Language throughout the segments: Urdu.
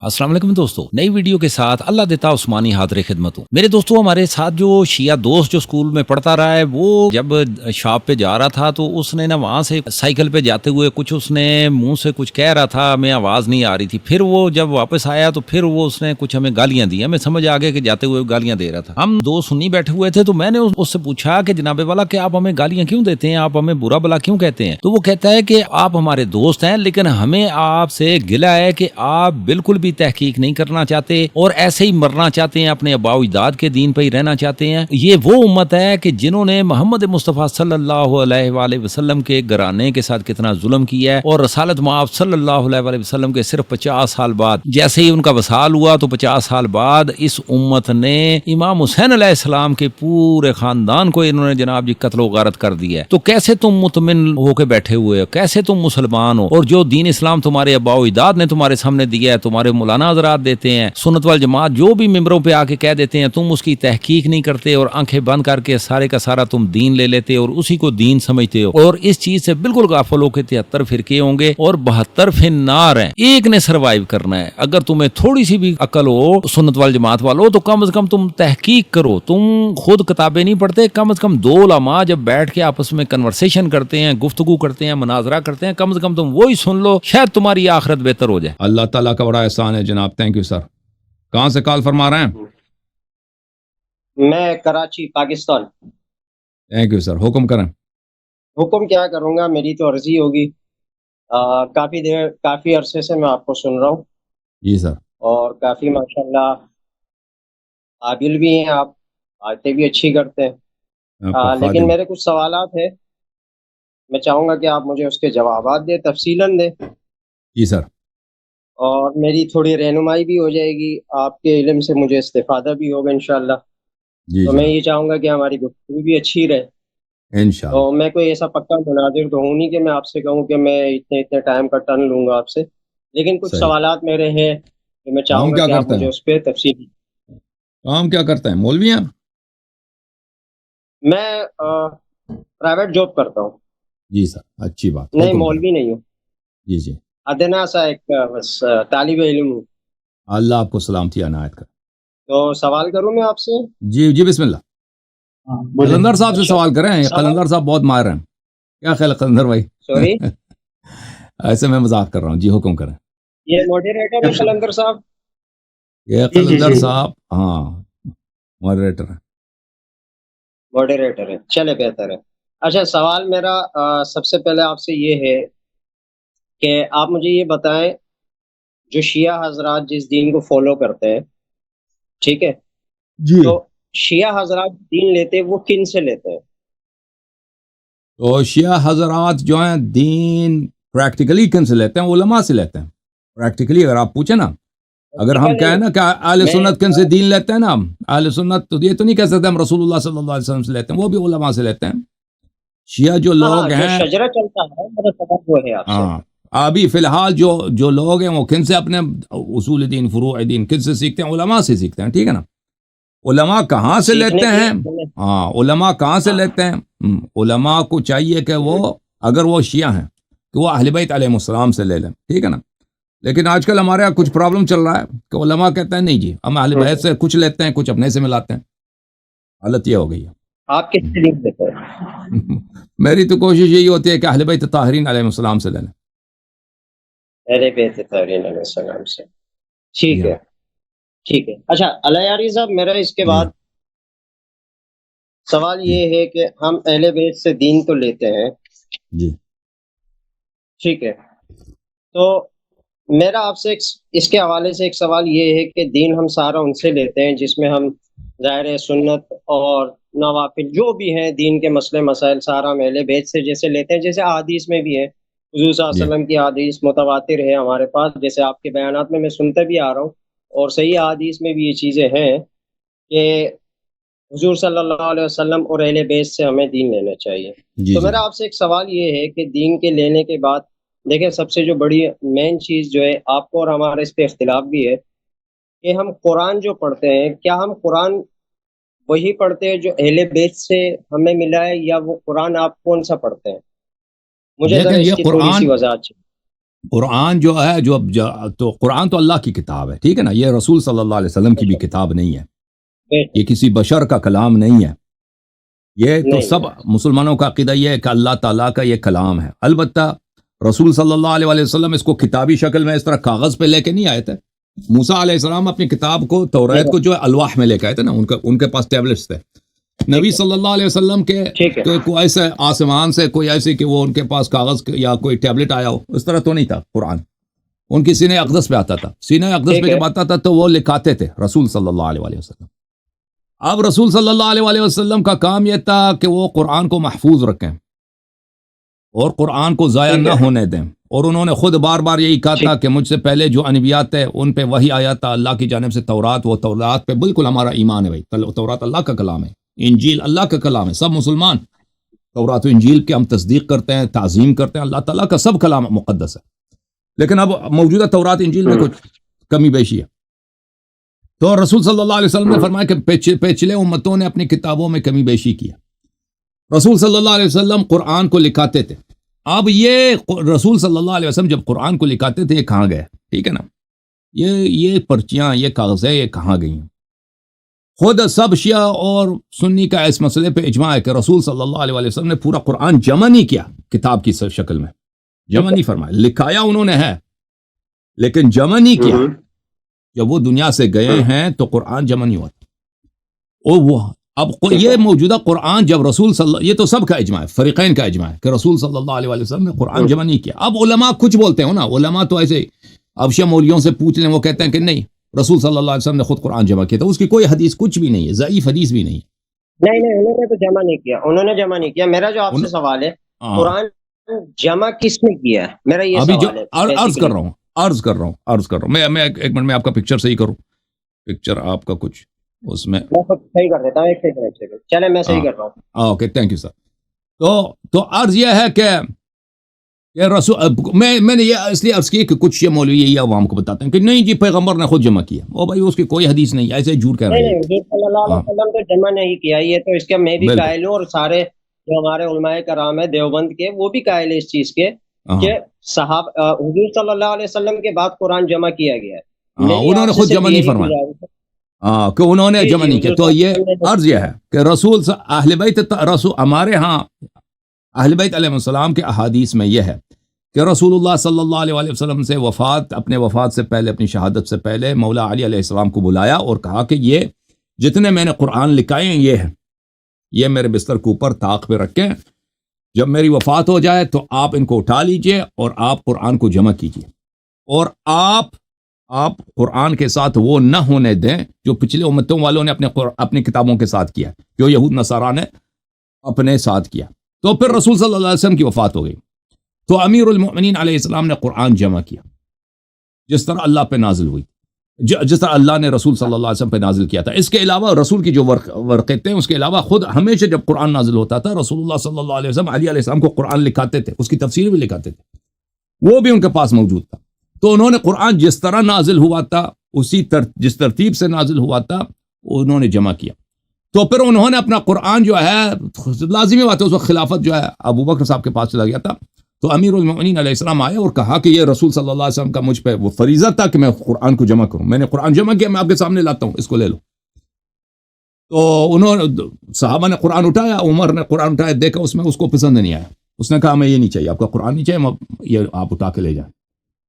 السلام علیکم دوستو، نئی ویڈیو کے ساتھ اللہ دیتا عثمانی حاضر خدمت ہوں۔ میرے دوستو، ہمارے ساتھ جو شیعہ دوست جو سکول میں پڑھتا رہا ہے، وہ جب شاپ پہ جا رہا تھا تو اس نے نا وہاں سے سائیکل پہ جاتے ہوئے کچھ اس نے منہ سے کچھ کہہ رہا تھا، ہمیں آواز نہیں آ رہی تھی۔ پھر وہ جب واپس آیا تو پھر وہ اس نے کچھ ہمیں گالیاں دی، ہمیں سمجھ آ گیا کہ جاتے ہوئے گالیاں دے رہا تھا۔ ہم دو سنی بیٹھے ہوئے تھے تو میں نے اس سے پوچھا کہ جناب والا کہ آپ ہمیں گالیاں کیوں دیتے ہیں، آپ ہمیں برا بلا کیوں کہتے ہیں؟ تو وہ کہتا ہے کہ آپ ہمارے دوست ہیں، لیکن ہمیں آپ سے گلہ ہے کہ آپ بالکل بھی تحقیق نہیں کرنا چاہتے اور ایسے ہی مرنا چاہتے ہیں، اپنے آباء و اجداد کے دین پہ ہی رہنا چاہتے ہیں۔ یہ وہ امت ہے کہ جنہوں نے محمد مصطفیٰ صلی اللہ علیہ وآلہ وسلم کے گھرانے کے ساتھ کتنا ظلم کیا ہے، اور رسالت مآب صلی اللہ علیہ وآلہ وسلم کے صرف 50 سال بعد جیسے ہی ان کا وصال ہوا تو 50 سال بعد اس امت نے امام حسین علیہ السلام کے پورے خاندان کو انہوں نے جناب جی قتل و غارت کر دیا ہے۔ تو کیسے تم مطمئن ہو کے بیٹھے ہوئے ہو، کیسے تم مسلمان ہو، اور جو دین اسلام تمہارے آباء و اجداد نے تمہارے سامنے دیا ہے، تمہارے مولانا حضرات دیتے ہیں، سنت والجماعت جو بھی ممبروں پہ آ کے کہہ دیتے ہیں، تم اس کی تحقیق نہیں کرتے اور آنکھیں بند کر کے سارے کا سارا تم دین لے لیتے اور اسی کو دین سمجھتے ہو، اور اس چیز سے بالکل غافل ہو کے 73 فرقے ہوں گے اور 72 فی النار ہیں۔ ایک نے سروائیو کرنا ہے۔ اگر تمہیں تھوڑی سی بھی عقل ہو سنت والجماعت والو تو کم از کم تم تحقیق کرو۔ تم خود کتابیں نہیں پڑھتے، کم از کم دو علماء جب بیٹھ کے آپس میں کنورسیشن کرتے ہیں، گفتگو کرتے ہیں، مناظرہ کرتے ہیں، کم از کم تم وہی سن لو، شاید تمہاری آخرت بہتر ہو جائے۔ اللہ تعالیٰ کا بڑا احسان ہے جناب، تھینک یو سر۔ کہاں سے کال فرما رہے ہیں؟ میں Karachi, Pakistan. Thank you sir, حکم کریں۔ حکم کیا کروں گا، میری تو عرضی ہوگی۔ کافی عرصے سے میں آپ کو سن رہا ہوں جی سر۔ اور کافی ماشاءاللہ قابل بھی ہیں آپ، باتیں بھی اچھی کرتے ہیں، آپ کا لیکن خادم۔ میرے کچھ سوالات ہیں، میں چاہوں گا کہ آپ مجھے اس کے جوابات دیں، تفصیلاً دیں، جی سر۔ اور میری تھوڑی رہنمائی بھی ہو جائے گی، آپ کے علم سے مجھے استفادہ بھی ہوگا انشاءاللہ۔ جی تو میں جناب، یہ چاہوں گا کہ ہماری گفتگو بھی اچھی رہے۔ انشاءاللہ۔ تو میں کوئی ایسا پکا مناظر تو ہوں نہیں کہ میں آپ سے کہوں کہ میں اتنے ٹائم کا ٹرن لوں گا آپ سے، لیکن کچھ صحیح۔ سوالات میرے ہیں کہ میں چاہوں کام گا کیا کہ آپ کرتے مجھے ہیں؟ اس پہ تفصیل۔ کام کیا کرتے ہیں؟ مولوی ہیں؟ میں پرائیویٹ جاب کرتا ہوں، جی سر، اچھی بات، نہیں حکم کریں۔ مولوی نہیں ہوں، جی جی، ادنا سا ایک بس طالب علم ہوں۔ اللہ آپ کو سلامتی عنایت کرے۔ تو سوال کروں میں آپ سے؟ جی جی، بسم اللہ۔ قلندر صاحب سے اچھا، سوال کریں، قلندر صاحب بہت ماہر ہیں۔ کیا خیال ہے قلندر بھائی؟ سوری، ایسے میں مذاق کر رہا ہوں، جی حکم کریں۔ یہ موڈریٹر ہے قلندر صاحب؟ یہ قلندر صاحب، ہاں ماڈریٹر ہیں۔ موڈریٹر ہے، چلے بہتر ہے۔ اچھا، سوال میرا سب سے پہلے آپ سے یہ ہے کہ آپ مجھے یہ بتائیں، جو شیعہ حضرات جس دین کو فالو کرتے ہیں، ٹھیک ہے، جی، تو شیعہ حضرات دین لیتے ہیں وہ کن سے لیتے ہیں؟ تو شیعہ حضرات جو ہیں دین پریکٹیکلی کن سے لیتے ہیں؟ علماء سے لیتے ہیں۔ پریکٹیکلی اگر آپ پوچھیں نا، اگر ہم کہیں نا کہ اہل سنت کن سے دین لیتے ہیں نا، اہل سنت تو یہ تو نہیں کہہ سکتے ہم رسول اللہ صلی اللہ علیہ وسلم سے لیتے ہیں، وہ بھی علماء سے لیتے ہیں۔ شیعہ جو لوگ جو ہیں، شجرہ چلتا ہے میرا سوال وہ ہے آپ سے۔ ہاں ابھی فی الحال جو لوگ ہیں وہ کن سے اپنے اصول دین، فروع دین کن سے سیکھتے ہیں؟ علماء سے سیکھتے ہیں، ٹھیک ہے نا۔ علماء کہاں سے لیتے ہیں؟ ہاں، علماء کہاں سے لیتے ہیں؟ علماء کو چاہیے کہ وہ اگر وہ شیعہ ہیں کہ وہ اہل بیت علیہ السلام سے لے لیں، ٹھیک ہے نا۔ لیکن آج کل ہمارے یہاں کچھ پرابلم چل رہا ہے کہ علماء کہتے ہیں نہیں جی ہم اہل بیت سے کچھ لیتے ہیں، کچھ اپنے سے ملاتے ہیں۔ حالت یہ ہو گئی ہے۔ آپ کس سے دین لیتے ہیں؟ میری تو کوشش یہی ہوتی ہے کہ اہل بیت طاہرین علیہ السلام سے لے لیں۔ اہل بیت طاہرین علیہ السلام سے، ٹھیک جی ہاں، ہے، ٹھیک ہے۔ اچھا اللہ یاری صاحب، میرا اس کے جی بعد سوال جی یہ ہے کہ ہم اہل بیت سے دین تو لیتے ہیں، جی ٹھیک ہے، تو میرا آپ سے اس کے حوالے سے ایک سوال یہ ہے کہ دین ہم سارا ان سے لیتے ہیں جس میں ہم ظاہر سنت اور نوافل جو بھی ہیں دین کے مسئلے مسائل سارا ہم اہل بیت سے جیسے لیتے ہیں، جیسے احادیث میں بھی ہے، حضور صلی اللہ علیہ جی وسلم کی احادیث متواتر ہے ہمارے پاس، جیسے آپ کے بیانات میں سنتا بھی آ رہا ہوں، اور صحیح احادیث میں بھی یہ چیزیں ہیں کہ حضور صلی اللہ علیہ وسلم اور اہل بیت سے ہمیں دین لینا چاہیے۔ جی تو جی میرا آپ سے ایک سوال یہ ہے کہ دین کے لینے کے بعد دیکھیں، سب سے جو بڑی مین چیز جو ہے، آپ کو اور ہمارا اس پہ اختلاف بھی ہے کہ ہم قرآن جو پڑھتے ہیں، کیا ہم قرآن وہی پڑھتے ہیں جو اہل بیت سے ہمیں ملا ہے، یا وہ قرآن آپ کون سا پڑھتے ہیں؟ مجھے ذرا لیکن اس یہ کی تھوڑی سی قرآن، وضاحت چاہیے۔ قرآن جو ہے تو قرآن تو اللہ کی کتاب ہے، ٹھیک ہے نا، یہ رسول صلی اللہ علیہ وسلم کی بھی کتاب نہیں ہے، یہ کسی بشر کا کلام نہیں ہے، یہ تو سب مسلمانوں کا عقیدہ یہ ہے کہ اللہ تعالیٰ کا یہ کلام ہے۔ البتہ رسول صلی اللہ علیہ وسلم اس کو کتابی شکل میں اس طرح کاغذ پہ لے کے نہیں آئے تھے۔ موسیٰ علیہ السلام اپنی کتاب کو توریت کو جو ہے الواح میں لے کے آئے تھے نا، ان کے پاس ٹیبلٹس تھے۔ نبی صلی اللہ علیہ وسلم کے کوئی ایسے آسمان سے کوئی ایسی کہ وہ ان کے پاس کاغذ یا کوئی ٹیبلٹ آیا ہو، اس طرح تو نہیں تھا قرآن، ان کی سینہ اقدس پہ آتا تھا، سینہ اقدس پہ جب آتا تھا تو وہ لکھاتے تھے رسول صلی اللہ علیہ وسلم۔ اب رسول صلی اللہ علیہ وسلم کا کام یہ تھا کہ وہ قرآن کو محفوظ رکھیں اور قرآن کو ضائع نہ ہونے دیں، اور انہوں نے خود بار بار یہی کہا تھا کہ مجھ سے پہلے جو انبیاء تھے ان پہ وہی آیا تھا اللہ کی جانب سے تورات، وہ تورات پہ بالکل ہمارا ایمان ہے بھائی، تورات اللہ کا کلام ہے، انجیل اللہ کا کلام ہے، سب مسلمان تورات و انجیل کے ہم تصدیق کرتے ہیں، تعظیم کرتے ہیں، اللہ تعالیٰ کا سب کلام مقدس ہے، لیکن اب موجودہ تورات انجیل میں کچھ کمی بیشی ہے۔ تو رسول صلی اللہ علیہ وسلم نے فرمایا کہ پچھلے امتوں نے اپنی کتابوں میں کمی بیشی کیا، رسول صلی اللہ علیہ وسلم قرآن کو لکھاتے تھے۔ اب یہ رسول صلی اللہ علیہ وسلم جب قرآن کو لکھاتے تھے یہ کہاں گئے، ٹھیک ہے نا، یہ پرچیاں، یہ کاغذیں یہ کہاں گئی ہیں؟ خود سب شیعہ اور سنی کا اس مسئلے پہ اجماع ہے کہ رسول صلی اللہ علیہ وسلم نے پورا قرآن جمع نہیں کیا، کتاب کی شکل میں جمع نہیں فرمایا، لکھایا انہوں نے ہے لیکن جمع نہیں کیا۔ جب وہ دنیا سے گئے ہیں تو قرآن جمع نہیں ہوا، اور وہ اب یہ موجودہ قرآن جب رسول یہ تو سب کا اجماع ہے، فریقین کا اجماع ہے کہ رسول صلی اللہ علیہ وسلم نے قرآن جمع نہیں کیا۔ اب علماء کچھ بولتے ہیں نا، علماء تو ایسے اب شیعہ مولویوں سے پوچھ لیں، وہ کہتے ہیں کہ نہیں، رسول صلی اللہ علیہ وسلم نے خود قرآن جمع کیا تھا، اس کی کوئی حدیث کچھ بھی نہیں ہے، ضعیف حدیث بھی نہیں ہے۔ نہیں انہوں نے تو جمع نہیں کیا، انہوں نے جمع نہیں کیا۔ میرا جو آپ سے سوال ہے، قرآن جمع کس نے کیا ہے، میرا یہ سوال ہے۔ عرض کر رہا ہوں میں ایک منٹ میں آپ کا پکچر صحیح کروں، پکچر آپ کا کچھ اس میں صحیح کر دیتا ہوں، ایک سیکنڈ چلے میں صحیح کر رہا ہوں۔ Okay, thank you sir. تو عرض یہ ہے کہ رسول میں نے یہ اس لیے عرض کی کہ کچھ یہ مولوی یہ عوام کو بتاتے ہیں کہ نہیں جی پیغمبر نے خود جمع کیا، وہ بھائی اس کی کوئی حدیث نہیں، ایسے جھوٹ کہہ رہے ہیں۔ نہیں صلی اللہ علیہ وسلم تو جمع نہیں کیا، یہ تو اس کا میں بھی قائل ہوں، اور سارے جو ہمارے علماء کرام ہیں دیوبند کے وہ بھی قائل ہے اس چیز کے کہ حضور صلی اللہ علیہ وسلم کے بعد قرآن جمع کیا گیا ہے، انہوں نے خود جمع نہیں فرمایا کہ انہوں نے جمع نہیں کیا۔ تو یہ عرض یہ ہے کہ رسول اہل بیت ہمارے ہاں اہل بیت علیہ السلام کے احادیث میں یہ ہے کہ رسول اللہ صلی اللہ علیہ وسلم سے اپنے وفات سے پہلے، اپنی شہادت سے پہلے مولا علی علیہ السلام کو بلایا اور کہا کہ یہ جتنے میں نے قرآن لکھائے ہیں یہ میرے بستر کے اوپر طاق پہ رکھیں، جب میری وفات ہو جائے تو آپ ان کو اٹھا لیجئے اور آپ قرآن کو جمع کیجئے، اور آپ قرآن کے ساتھ وہ نہ ہونے دیں جو پچھلے امتوں والوں نے اپنی کتابوں کے ساتھ کیا، جو یہود نصارہ نے اپنے ساتھ کیا۔ تو پھر رسول صلی اللہ علیہ وسلم کی وفات ہو گئی، تو امیر المؤمنین علیہ السلام نے قرآن جمع کیا جس طرح اللہ پہ نازل ہوئی، جس طرح اللہ نے رسول صلی اللہ علیہ وسلم پہ نازل کیا تھا۔ اس کے علاوہ رسول کی جو ورقے تھے، اس کے علاوہ خود ہمیشہ جب قرآن نازل ہوتا تھا رسول اللہ صلی اللہ علیہ وسلم علی علیہ السلام کو قرآن لکھاتے تھے، اس کی تفسیر بھی لکھاتے تھے، وہ بھی ان کے پاس موجود تھا۔ تو انہوں نے قرآن جس طرح نازل ہوا تھا، جس ترتیب سے نازل ہوا تھا انہوں نے جمع کیا۔ تو پھر انہوں نے اپنا قرآن جو ہے، لازمی بات ہے اس وقت خلافت جو ہے ابو بکر صاحب کے پاس چلا گیا تھا، تو امیر المؤمنین علیہ السلام آئے اور کہا کہ یہ رسول صلی اللہ علیہ وسلم کا مجھ پہ وہ فریضہ تھا کہ میں قرآن کو جمع کروں، میں نے قرآن جمع کیا، میں آپ کے سامنے لاتا ہوں، اس کو لے لو۔ تو انہوں نے صحابہ نے قرآن اٹھایا، عمر نے قرآن اٹھایا، دیکھا اس کو پسند نہیں آیا، اس نے کہا میں یہ نہیں چاہیے، آپ کا قرآن نہیں چاہیے، یہ آپ اٹھا کے لے جائیں۔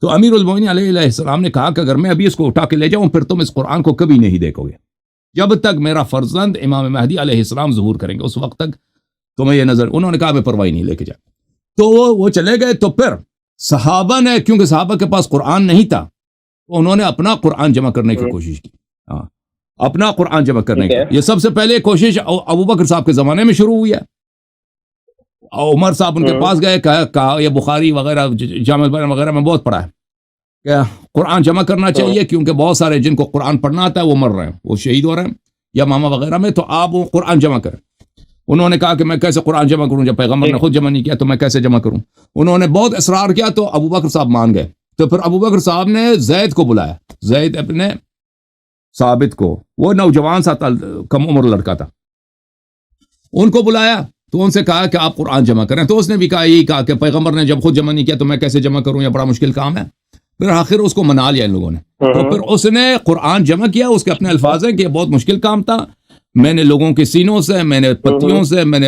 تو امیر المؤمنین علیہ السلام نے کہا کہ اگر میں ابھی اس کو اٹھا کے لے جاؤں پھر تم اس قرآن کو کبھی نہیں دیکھو گے، جب تک میرا فرزند امام مہدی علیہ السلام ظہور کریں گے، اس وقت تک تمہیں یہ نظر۔ انہوں نے کہا میں پرواہ نہیں، لے کے جا۔ تو وہ چلے گئے۔ تو پھر صحابہ نے، کیونکہ صحابہ کے پاس قرآن نہیں تھا، تو انہوں نے اپنا قرآن جمع کرنے کی کوشش کی، اپنا قرآن جمع کرنے کی۔ یہ سب سے پہلے کوشش ابو بکر صاحب کے زمانے میں شروع ہوئی ہے۔ عمر صاحب ان کے پاس گئے، کہا یہ بخاری وغیرہ جامع البیان وغیرہ میں بہت پڑھا ہے کہ قرآن جمع کرنا چاہیے، کیونکہ بہت سارے جن کو قرآن پڑھنا آتا ہے وہ مر رہے ہیں، وہ شہید ہو رہے ہیں یا ماما وغیرہ میں، تو آپ وہ قرآن جمع کریں۔ انہوں نے کہا کہ میں کیسے قرآن جمع کروں، جب پیغمبر نے خود جمع نہیں کیا تو میں کیسے جمع کروں۔ انہوں نے بہت اصرار کیا تو ابو بکر صاحب مان گئے۔ تو پھر ابو بکر صاحب نے زید کو بلایا، زید اپنے ثابت کو، وہ نوجوان سا کم عمر لڑکا تھا، ان کو بلایا تو ان سے کہا کہ آپ قرآن جمع کریں، تو اس نے بھی کہا یہی کہا کہ پیغمبر نے جب خود جمع نہیں کیا تو میں کیسے جمع کروں، یہ بڑا مشکل کام ہے. پھر آخر اس کو منا لیا ان لوگوں نے. تو پھر اس نے قرآن جمع کیا. اس کے اپنے الفاظ ہیں کہ یہ بہت مشکل کام تھا. میں نے لوگوں کے سینوں سے، میں نے پتیوں سے، میں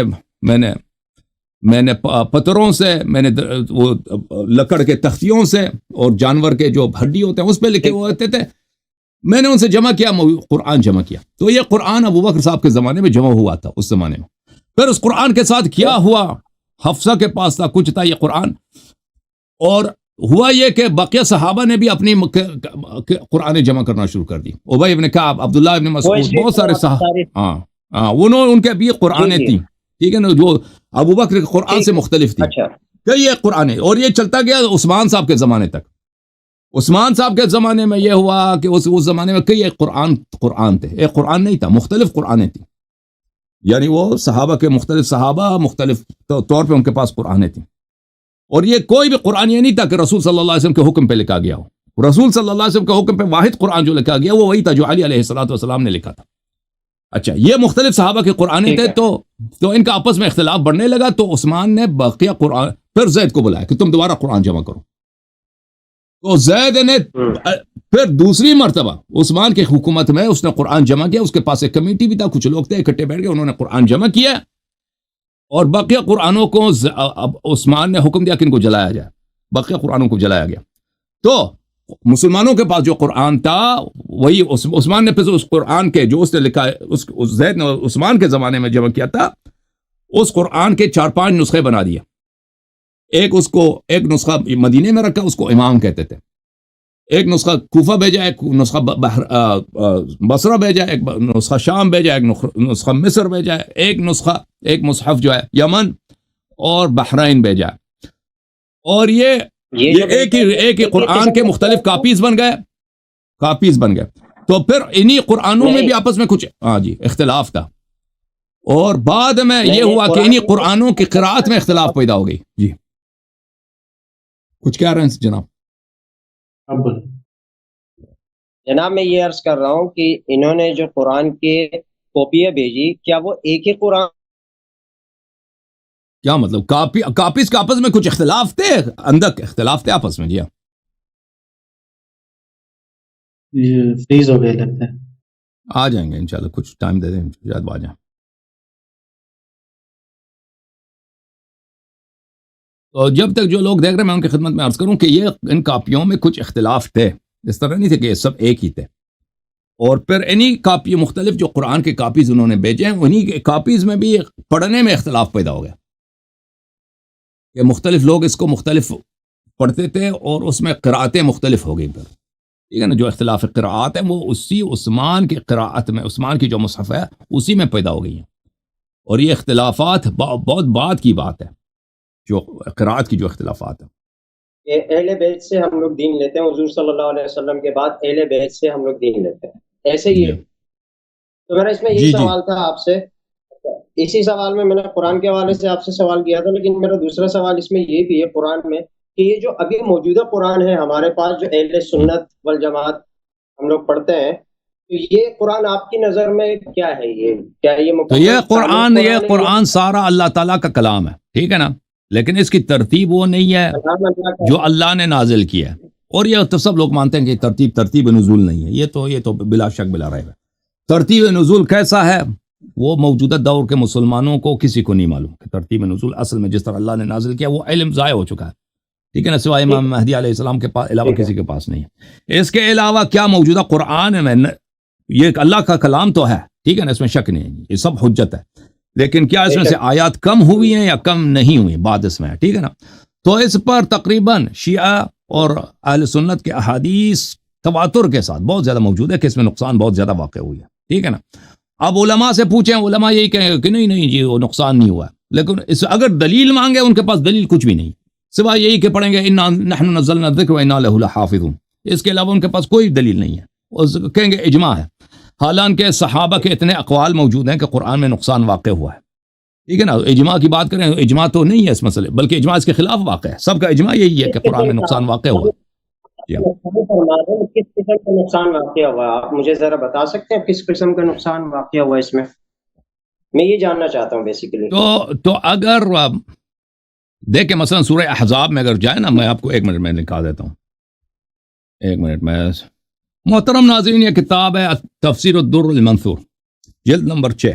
نے پتھروں سے، میں نے وہ لکڑ کے تختیوں سے اور جانور کے جو ہڈی ہوتے ہیں اس پہ لکھے ہوئے ہوتے تھے، میں نے ان سے جمع کیا، قرآن جمع کیا. تو یہ قرآن ابو بکر صاحب کے زمانے میں جمع ہوا تھا اس زمانے میں. پھر اس قرآن کے ساتھ کیا ہوا، حفصہ کے پاس تھا، کچھ تھا یہ قرآن. اور ہوا یہ کہ بقیہ صحابہ نے بھی اپنی قرآن جمع کرنا شروع کر دی. ابی ابن کعب، عبداللہ ابن مسعود، بہت سارے صحابہ، انہوں ان کے بھی قرآنیں تھیں، ٹھیک ہے نا، جو ابو بکر کے قرآن سے مختلف تھی. کہ یہ قرآن ہے. اور یہ چلتا گیا عثمان صاحب کے زمانے تک. عثمان صاحب کے زمانے میں یہ ہوا کہ اس زمانے میں کئی قرآن تھے. ایک قرآن نہیں تھا، مختلف قرآنیں تھیں. یعنی وہ صحابہ کے صحابہ مختلف طور پہ ان کے پاس قرآنیں تھیں. اور یہ کوئی بھی قرآن یہ نہیں تھا کہ رسول صلی اللہ علیہ وسلم کے حکم پہ لکھا گیا ہو. رسول صلی اللہ علیہ وسلم کے حکم پہ واحد قرآن جو لکھا گیا وہ وہی تھا جو علی علیہ السلام نے لکھا تھا. اچھا، یہ مختلف صحابہ کے قرآنیں تھے. تو ان کا آپس میں اختلاف بڑھنے لگا. تو عثمان نے بقیہ قرآن، پھر زید کو بلایا کہ تم دوبارہ قرآن جمع کرو. تو زید نے پھر دوسری مرتبہ عثمان کی حکومت میں اس نے قرآن جمع کیا. اس کے پاس ایک کمیٹی بھی تھا، کچھ لوگ تھے اکٹھے بیٹھ گئے، انہوں نے قرآن جمع کیا. اور بقیہ قرآنوں کو عثمان نے حکم دیا کہ ان کو جلایا جائے. بقیہ قرآنوں کو جلایا گیا. تو مسلمانوں کے پاس جو قرآن تھا وہی عثمان نے پھر اس قرآن کے جو اس نے لکھا ہے، اس زید نے عثمان کے زمانے میں جمع کیا تھا، اس قرآن کے 4-5 نسخے بنا دیے. ایک نسخہ مدینے میں رکھا، اس کو امام کہتے تھے. ایک نسخہ کوفہ بھیجا، ایک نسخہ بصرہ بھیجا، ایک نسخہ شام بھیجا، ایک نسخہ مصر بھیجا، ایک مصحف جو ہے یمن اور بحرین بھیجا. اور یہ ایک ہی قرآن کے مختلف کاپیز بن گئے. تو پھر انہی قرآنوں میں بھی آپس میں کچھ اختلاف تھا. اور بعد میں یہ ہوا کہ انہی قرآنوں کی قراءت میں اختلاف پیدا ہو گئی. جی کچھ کہہ رہے ہیں جناب؟ جناب میں یہ عرض کر رہا ہوں کہ انہوں نے جو قرآن کی کاپیاں بھیجی، کیا وہ ایک ہی قرآن؟ کیا مطلب کاپیز کے آپس میں کچھ اختلاف تھے، اندر اختلاف تھے آپس میں. جی فریز ہو گئے لگتا ہے. آ جائیں گے انشاءاللہ، کچھ ٹائم دے دیں، شاید آ جائیں. تو جب تک جو لوگ دیکھ رہے ہیں میں ان کی خدمت میں عرض کروں کہ یہ ان کاپیوں میں کچھ اختلاف تھے، اس طرح نہیں تھے کہ یہ سب ایک ہی تھے. اور پھر انہی کاپی مختلف جو قرآن کے کاپیز انہوں نے بھیجے ہیں، انہی کے کاپیز میں بھی پڑھنے میں اختلاف پیدا ہو گیا کہ مختلف لوگ اس کو مختلف پڑھتے تھے اور اس میں قراءتیں مختلف ہو گئی. پھر ٹھیک ہے نا، جو اختلاف قراءات ہیں وہ اسی عثمان کی قراءت میں، عثمان کی جو مصحف ہے اسی میں پیدا ہو گئی ہیں. اور یہ اختلافات بہت بعد کی بات ہے، جو قراءت کی جو اختلافات ہیں. اہل بیت سے ہم لوگ دین لیتے ہیں، حضور صلی اللہ علیہ وسلم کے بعد اہل بیت سے ہم لوگ دین لیتے ہیں، ایسے ہی ہے. تو میرا اس میں یہی سوال تھا آپ سے. اسی سوال میں نے قرآن کے حوالے سے آپ سے سوال کیا تھا، لیکن میرا دوسرا سوال اس میں یہ بھی ہے قرآن میں کہ یہ جو ابھی موجودہ قرآن ہے ہمارے پاس، جو اہل سنت والجماعت ہم لوگ پڑھتے ہیں، تو یہ قرآن آپ کی نظر میں کیا ہے؟ یہ قرآن سارا اللہ تعالیٰ کا کلام ہے، ٹھیک ہے نا، لیکن اس کی ترتیب وہ نہیں ہے جو اللہ نے نازل کیا ہے. اور یہ تو سب لوگ مانتے ہیں کہ ترتیب نزول نہیں ہے. یہ تو بلا شک بلا رہے ہے. ترتیب نزول کیسا ہے وہ موجودہ دور کے مسلمانوں کو کسی کو نہیں معلوم کہ ترتیب نزول اصل میں جس طرح اللہ نے نازل کیا وہ علم ضائع ہو چکا ہے، ٹھیک ہے نا، سوائے امام مہدی علیہ السلام کے پاس علاوہ کسی کے پاس نہیں ہے. اس کے علاوہ کیا موجودہ قرآن میں یہ اللہ کا کلام تو ہے، ٹھیک ہے نا، اس میں شک نہیں ہے، یہ سب حجت ہے. لیکن کیا اس میں سے آیات کم ہوئی ہیں یا کم نہیں ہوئی، بعد اس میں ہے، ٹھیک ہے نا. تو اس پر تقریباً شیعہ اور اہل سنت کے احادیث تواتر کے ساتھ بہت زیادہ موجود ہے کہ اس میں نقصان بہت زیادہ واقع ہوئی ہے، ٹھیک ہے نا. اب علماء سے پوچھیں، علماء یہی کہیں کہ نہیں جی وہ نقصان نہیں ہوا ہے. لیکن اس اگر دلیل مانگے ان کے پاس دلیل کچھ بھی نہیں، سوائے یہی کہ پڑھیں گے انا نحن نزلنا الذکر وانا لہ لحافظون. اس کے علاوہ ان کے پاس کوئی دلیل نہیں ہے. اور کہیں گے اجماع ہے، حالانکہ صحابہ کے اتنے اقوال موجود ہیں کہ قرآن میں نقصان واقع ہوا ہے، ٹھیک ہے نا. اجماع کی بات کریں، اجماع تو نہیں ہے اس مسئلے، بلکہ اجماع اس کے خلاف واقع ہے. سب کا اجماع یہی ہے کہ قرآن میں نقصان واقع ہوا. کس قسم کا نقصان واقع ہوا آپ مجھے ذرا بتا سکتے ہیں؟ کس قسم کا نقصان واقع ہوا اس میں؟ میں یہ جاننا چاہتا ہوں بیسیکلی. تو اگر دیکھیں مثلا سورہ احزاب میں اگر جائے نا، میں آپ کو 1 منٹ میں نکال دیتا ہوں، 1 منٹ میں. محترم ناظرین، یہ کتاب ہے تفسیر الدر المنثور، جلد نمبر 6.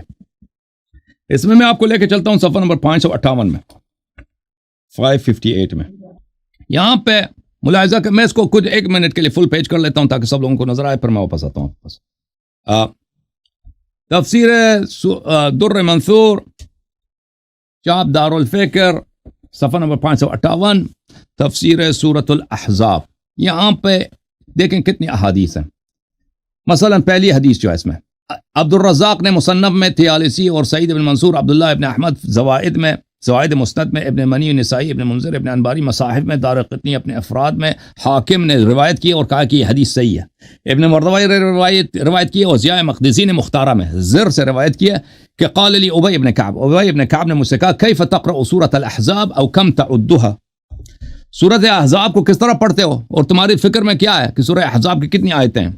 اس میں آپ کو لے کے چلتا ہوں صفحہ نمبر 558 میں، 558 میں. یہاں پہ ملاحظہ کہ میں اس کو کچھ 1 منٹ کے لیے فل پیج کر لیتا ہوں تاکہ سب لوگوں کو نظر آئے، پھر میں واپس آتا ہوں آپ پاس. تفسیر در منثور، چاپ دار الفکر، صفحہ نمبر 558، تفسیر سورۃ الاحزاب. یہاں پہ دیکھیں کتنی احادیث ہیں. مثلا پہلی حدیث جو ہے اس میں، عبد الرزاق نے مصنف میں، طیالسی اور سعید بن منصور، عبداللہ ابن احمد زوائد میں، زوائد مسند میں، ابن منی نسائی، ابن منذر، ابن انباری مصاحف میں، دارقطنی اپنے افراد میں، حاکم نے روایت کی اور کہا کہ یہ حدیث صحیح ہے. ابن مردوی نے روایت کی اور ضیاء مقدسی نے مختارہ میں زر سے روایت کی ہے کہ قال لی ابی ابن کعب، ابی ابن کعب نے مجھ سے کہا کیف تقرأ سورۃ الاحزاب او کم تعدها، سورۃ احزاب کو کس طرح پڑھتے ہو اور تمہاری فکر میں کیا ہے کہ سورہ احزاب کی کتنی آیتیں ہیں؟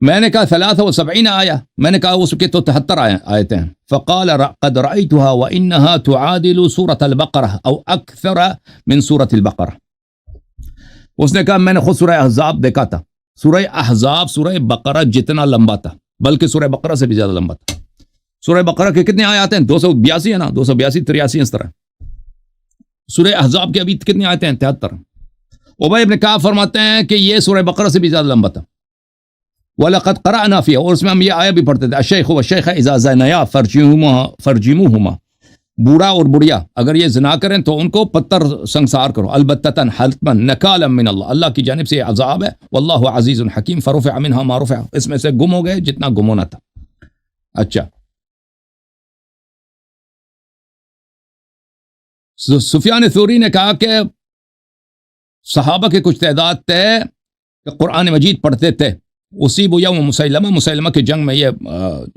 میں نے کہا 73 آیا، میں نے کہا اس کے تو 73 آیتیں ہیں. فقال قد رأيتها وإنها تعادل سورة البقرة او اکثر من سورة البقرة. اس نے کہا میں نے خود سورہ احزاب دیکھا تھا، سورہ احزاب سورہ بقرہ جتنا لمبا تھا، بلکہ سورہ بقرہ سے بھی زیادہ لمبا تھا. سورہ بقرہ کے کتنے آیات ہیں؟ 282 ہے نا، 282 83 اس طرح. سورہ احزاب کے ابھی کتنی آیتیں ہیں؟ 73. ابی ابن کعب فرماتے ہیں کہ یہ سورہ بقرہ سے بھی زیادہ لمبا تھا. وَلَقَدْ قَرَأْنَا فِيهَا، اور اس میں ہم یہ آیت بھی پڑھتے تھے، الشیخ والشیخہ اذا زنیا فرجموہما، بوڑھا اور بڑھیا اگر یہ زنا کریں تو ان کو پتھر سنگسار کرو، البتتاً حتماً نکالا من اللہ، اللہ کی جانب سے یہ عذاب ہے، واللہ عزیز حکیم، فرفع منها ما رفع، اس میں سے گم ہو گئے جتنا گم ہونا تھا. اچھا، سفیان ثوری نے کہا کہ صحابہ کے کچھ تعداد تھے کہ قرآن مجید پڑھتے تھے. اصیب یوم مسیلمہ کے جنگ میں یہ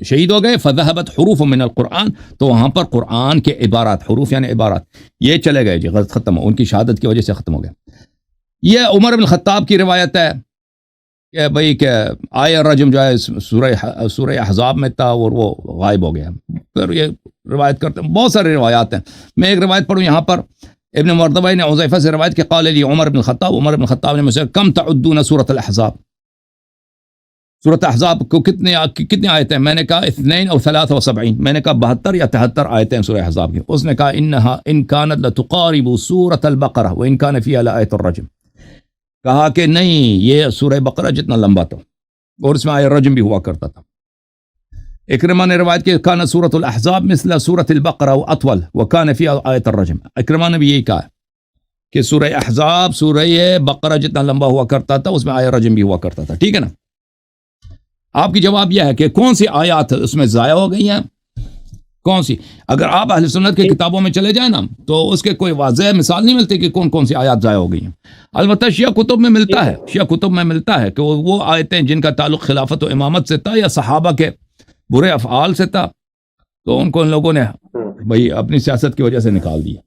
شہید ہو گئے. فذهبت حروف من القرآن، تو وہاں پر قرآن کے عبارات، حروف یعنی عبارات، یہ چلے گئے جی، غلط ختم ہو، ان کی شہادت کی وجہ سے ختم ہو گئے. یہ عمر بن الخطاب کی روایت ہے کہ بھئی کہ آیہ الرجم جو ہے سورہ احزاب میں تھا اور وہ غائب ہو گیا. پھر یہ روایت کرتے ہیں، بہت سارے روایات ہیں. میں ایک روایت پڑھوں یہاں پر، ابن مردوی نے حذیفہ سے روایت کہ قال لی عمر بن الخطاب، عمر بن الخطاب نے مجھ سے کم تعدون سورۃ الاحزاب، سورۃ احزاب کو کتنی آیتیں؟ میں نے کہا 2 او 73، میں نے کہا 72 یا 73 آیتیں سورہ احزاب کی. اس نے کہا ان كانت لتقارب سورۃ البقرہ وان كان فيها لآیۃ الرجم، کہا کہ نہیں یہ سورہ بقرہ جتنا لمبا تھا اور اس میں آیہ الرجم بھی ہوا کرتا تھا. اکرمہ نے روایت کی كانت سورۃ الاحزاب مثل سورۃ البقرہ واطول وكان فيها آیۃ الرجم. اکرمہ نے بھی یہی کہا کہ سورہ احزاب سورہ بقرہ جتنا لمبا ہوا کرتا تھا، اس میں آیہ الرجم بھی ہوا کرتا تھا. ٹھیک ہے نا؟ آپ کی جواب یہ ہے کہ کون سی آیات اس میں ضائع ہو گئی ہیں، کون سی؟ اگر آپ اہل سنت کی کتابوں میں چلے جائیں نا تو اس کے کوئی واضح مثال نہیں ملتی کہ کون کون سی آیات ضائع ہو گئی ہیں. البتہ شیعہ کتب میں ملتا ہے، شیعہ کتب میں ملتا ہے کہ وہ آیتیں جن کا تعلق خلافت و امامت سے تھا یا صحابہ کے برے افعال سے تھا، تو ان کو ان لوگوں نے بھئی اپنی سیاست کی وجہ سے نکال دیا.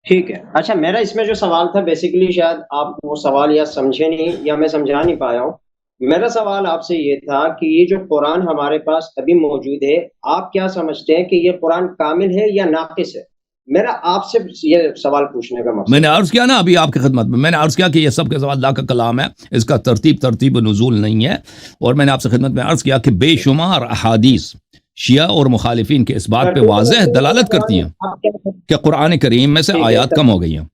ٹھیک ہے. اچھا، میرا اس میں جو سوال تھا بیسیکلی شاید آپ وہ سوال یا سمجھے نہیں یا میں سمجھا نہیں پایا ہوں. میرا سوال آپ سے یہ تھا کہ یہ جو قرآن ہمارے پاس ابھی موجود ہے، آپ کیا سمجھتے ہیں کہ یہ قرآن کامل ہے یا ناقص ہے؟ میرا آپ سے یہ سوال پوچھنے کا مقصد، میں نے عرض کیا نا ابھی آپ کی خدمت میں نے عرض کیا کہ یہ سب کے سوال اللہ کا کلام ہے، اس کا ترتیب نزول نہیں ہے. اور میں نے آپ سے خدمت میں عرض کیا کہ بے شمار احادیث شیعہ اور مخالفین کے اس بات پہ واضح دلالت کرتی ہیں کہ قرآن کریم میں سے آیات کم ہو گئی ہیں.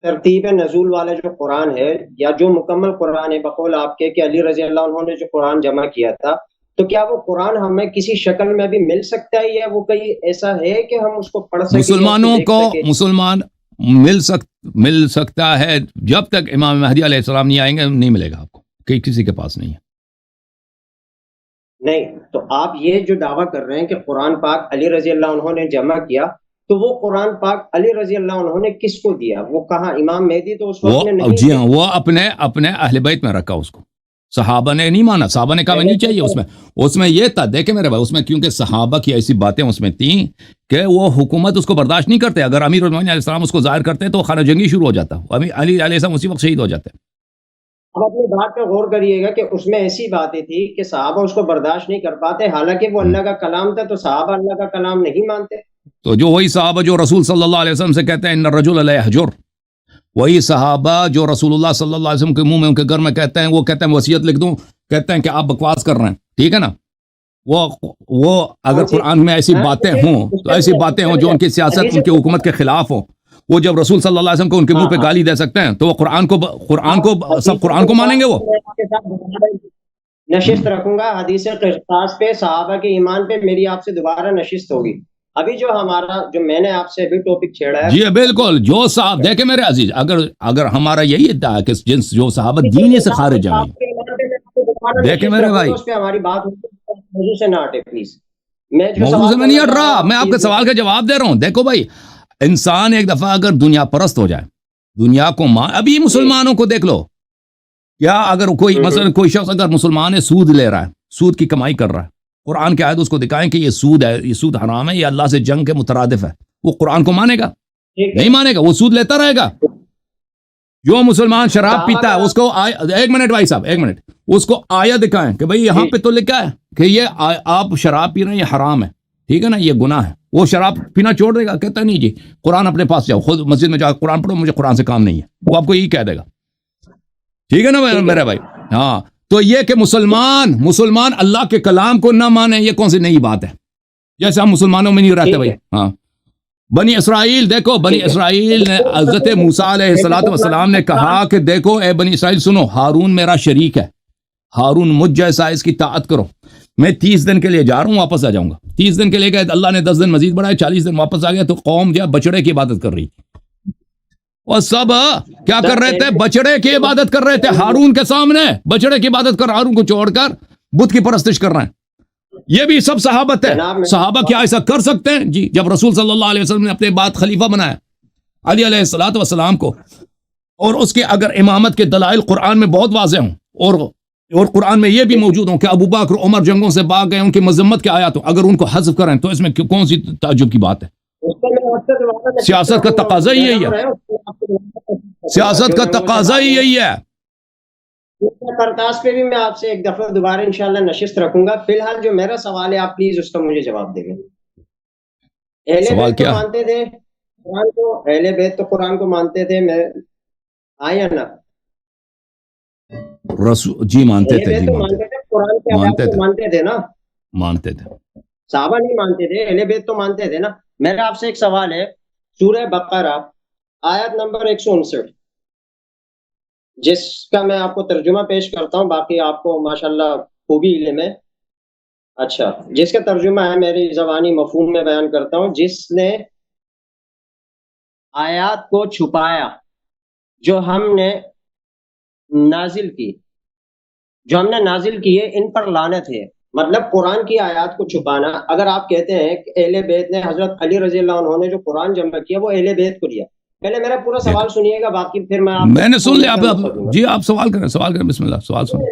ترتیب نزول والا جو قرآن ہے یا جو مکمل قرآن ہے، بقول آپ کے کہ علی رضی اللہ عنہ نے جو قرآن جمع کیا تھا، تو کیا وہ قرآن ہمیں کسی شکل میں بھی مل سکتا ہے یا وہ کہیں ایسا ہے کہ ہم اس کو پڑھ سکیں؟ مسلمانوں کو مسلمان مل سکتا ہے، جب تک امام مہدی علیہ السلام نہیں آئیں گے نہیں ملے گا آپ کو، کہ کسی کے پاس نہیں ہے. نہیں تو آپ یہ جو دعویٰ کر رہے ہیں کہ قرآن پاک علی رضی اللہ عنہ نے جمع کیا، تو وہ قرآن پاک علی رضی اللہ عنہ نے کس کو دیا؟ وہ کہاں؟ امام مہدی تو اس وقت میں نہیں. جی ہاں، وہ اپنے اہل بیت میں رکھا اس کو. صحابہ نے نہیں مانا، صحابہ نے کہا نہیں چاہیے. اس میں یہ تھا، دیکھیں میرے بھائی، اس میں کیونکہ صحابہ کی ایسی باتیں اس میں تھیں کہ وہ حکومت اس کو برداشت نہیں کرتے. اگر امیر المومنین علیہ السلام اس کو ظاہر کرتے تو خانہ جنگی شروع ہو جاتا. علی علیہ السلام اسی وقت شہید ہو جاتے. اب اپنی بات پہ غور کریے گا کہ اس میں ایسی باتیں تھی کہ صحابہ اس کو برداشت نہیں کر پاتے، حالانکہ وہ اللہ کا کلام تھا، تو صحابہ اللہ کا کلام نہیں مانتے. تو جو وہی صحابہ جو رسول صلی اللہ علیہ وسلم سے کہتے ہیں ان الرجل لا یحجر، وہی صحابہ جو رسول اللہ صلی اللہ علیہ وسلم کے منہ میں ان کے گھر میں کہتے ہیں، وہ کہتے ہیں وصیت لکھ دوں، کہتے ہیں کہ آپ بکواس کر رہے ہیں، ٹھیک ہے نا. وہ اگر قرآن میں ایسی باتیں ہوں تو ایسی باتیں ہوں جو ان کی سیاست ان کی حکومت کے خلاف ہوں، وہ جب رسول صلی اللہ علیہ وسلم کو ان کے منہ پہ گالی دے سکتے ہیں تو وہ قرآن کو سب قرآن کو مانیں گے. وہ نشست رکھوں گا حدیث قرطاس پہ، صحابہ کے ایمان پہ میری آپ سے دوبارہ نشست ہوگی. ابھی جو میں نے آپ سے ابھی ٹاپک چھیڑا ہے، جی بالکل، جو صاحب دیکھیں میرے عزیز، اگر ہمارا یہی ادعا ہے کہ جو صحابہ دین سے خارج ہیں، دیکھیں میرے بھائی، اس پہ ہماری بات موضوع سے نہ ہٹے پلیز. موضوع سے میں نہیں ہٹ رہا، میں آپ کے سوال کا جواب دے رہا ہوں. دیکھو بھائی، انسان ایک دفعہ اگر دنیا پرست ہو جائے، دنیا کو ابھی مسلمانوں کو دیکھ لو، کیا اگر کوئی شخص اگر مسلمان ہے، سود لے رہا ہے، سود کی کمائی کر رہا ہے، قرآن کے آیت اس کو دکھائیں کہ یہ سود ہے، یہ سود حرام ہے، یہ اللہ سے جنگ کے مترادف ہے، وہ قرآن کو مانے گا؟ نہیں مانے گا، وہ سود لیتا رہے گا. جو مسلمان شراب پیتا ہے اس کو ایک منٹ بھائی صاحب، ایک منٹ، اس کو آیت دکھائیں کہ بھئی یہاں پہ تو لکھا ہے کہ یہ آپ شراب پی رہے ہیں، یہ حرام ہے، ٹھیک ہے نا، یہ گناہ ہے. وہ شراب پینا چھوڑ دے گا؟ کہتا نہیں جی قرآن اپنے پاس جاؤ، خود مسجد میں جا کے قرآن پڑھو، مجھے قرآن سے کام نہیں ہے. وہ آپ کو یہی کہہ دے گا، ٹھیک ہے نا میرے بھائی. ہاں، تو یہ کہ مسلمان اللہ کے کلام کو نہ مانے، یہ کون سی نئی بات ہے؟ جیسے ہم مسلمانوں میں نہیں رہتے بھائی. ہاں، بنی اسرائیل دیکھو، بنی اسرائیل نے حضرت موسیٰ علیہ السلام نے کہا کہ دیکھو اے بنی اسرائیل سنو، ہارون میرا شریک ہے، ہارون مجھ جیسا، اس کی طاعت کرو. میں 30 دن کے لیے جا رہا ہوں، واپس آ جاؤں گا. 30 دن کے لیے گئے، اللہ نے 10 دن مزید بڑھائے، 40 دن واپس آ گیا. تو قوم جو بچڑے کی عبادت کر رہی تھی، اور سب کیا کر رہے تھے؟ بچڑے کی عبادت کر رہے تھے. ہارون کے سامنے بچڑے کی عبادت کر، ہارون کو چھوڑ کر بت کی پرستش کر رہے ہیں. یہ بھی سب صحابت ہے. صحابہ کیا ایسا کر سکتے ہیں؟ جی، جب رسول صلی اللہ علیہ وسلم نے اپنے بعد خلیفہ بنایا علی علیہ السلام کو، اور اس کے اگر امامت کے دلائل قرآن میں بہت واضح ہوں، اور قرآن میں یہ بھی موجود ہوں کہ ابو بکر عمر جنگوں سے بھاگ گئے، ان کی مذمت کے آیات ہوں، اگر ان کو حذف کریں تو اس میں کون سی تعجب کی بات ہے؟ سیاست کا تقاضا ہی یہی ہے، سیاست کا تقاضا ہی یہی ہے. کرتاس پہ بھی میں آپ سے ایک دفعہ دوبارہ انشاءاللہ نشست رکھوں گا. فی الحال جو میرا سوال ہے، آپ پلیز اس کا مجھے جواب دیں گے. سوال کیا مانتے تھے قرآن کو؟ اہل بیت تو قرآن کو مانتے تھے، میں آیا نا رسول جی مانتے تھے، جی قرآن کے مانتے تھے نا، مانتے تھے. صحابہ نہیں مانتے تھے، اہل بیت تو مانتے تھے نا. میرا آپ سے ایک سوال ہے، سورہ بقرہ آیت نمبر 159، جس کا میں آپ کو ترجمہ پیش کرتا ہوں، باقی آپ کو ماشاءاللہ خوبی علم ہے. اچھا، جس کا ترجمہ ہے میری زبانی مفہوم میں بیان کرتا ہوں. جس نے آیات کو چھپایا جو ہم نے نازل کی ہے، ان پر لعنت ہے. مطلب قرآن کی آیات کو چھپانا. اگر آپ کہتے ہیں کہ اہل بیت نے، حضرت علی رضی اللہ عنہ نے جو قرآن جمع کیا وہ اہل بیت کو دیا. پہلے میرا پورا سوال سنیے گا، باقی پھر میں نے سن لیا. جی آپ سوال کریں بسم اللہ، سوال سنیں.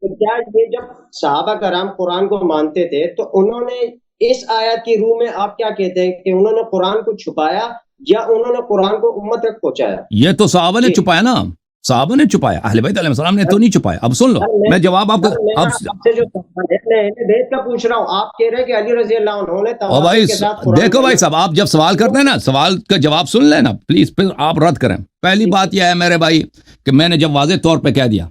کیا یہ جب صحابہ کرام قرآن کو مانتے تھے تو انہوں نے اس آیات کی روح میں آپ کیا کہتے ہیں کہ انہوں نے قرآن کو چھپایا یا انہوں نے قرآن کو امت تک پہنچایا؟ یہ تو صحابہ نے چھپایا نا، صحابہ نے چھپایا، اہل بیت علیہ السلام نے تو نہیں چھپایا. اب سن لو، میں جواب آپ کو بیت کا پوچھ رہا ہوں. آپ کہہ رہے ہیں کہ علی رضی اللہ عنہ نے بھائی دیکھو بھائی صاحب، آپ جب سوال کرتے ہیں نا، سوال کا جواب سن لیں نا پلیز، پھر آپ رد کریں. پہلی بات یہ ہے میرے بھائی کہ میں نے جب واضح طور پہ کہہ دیا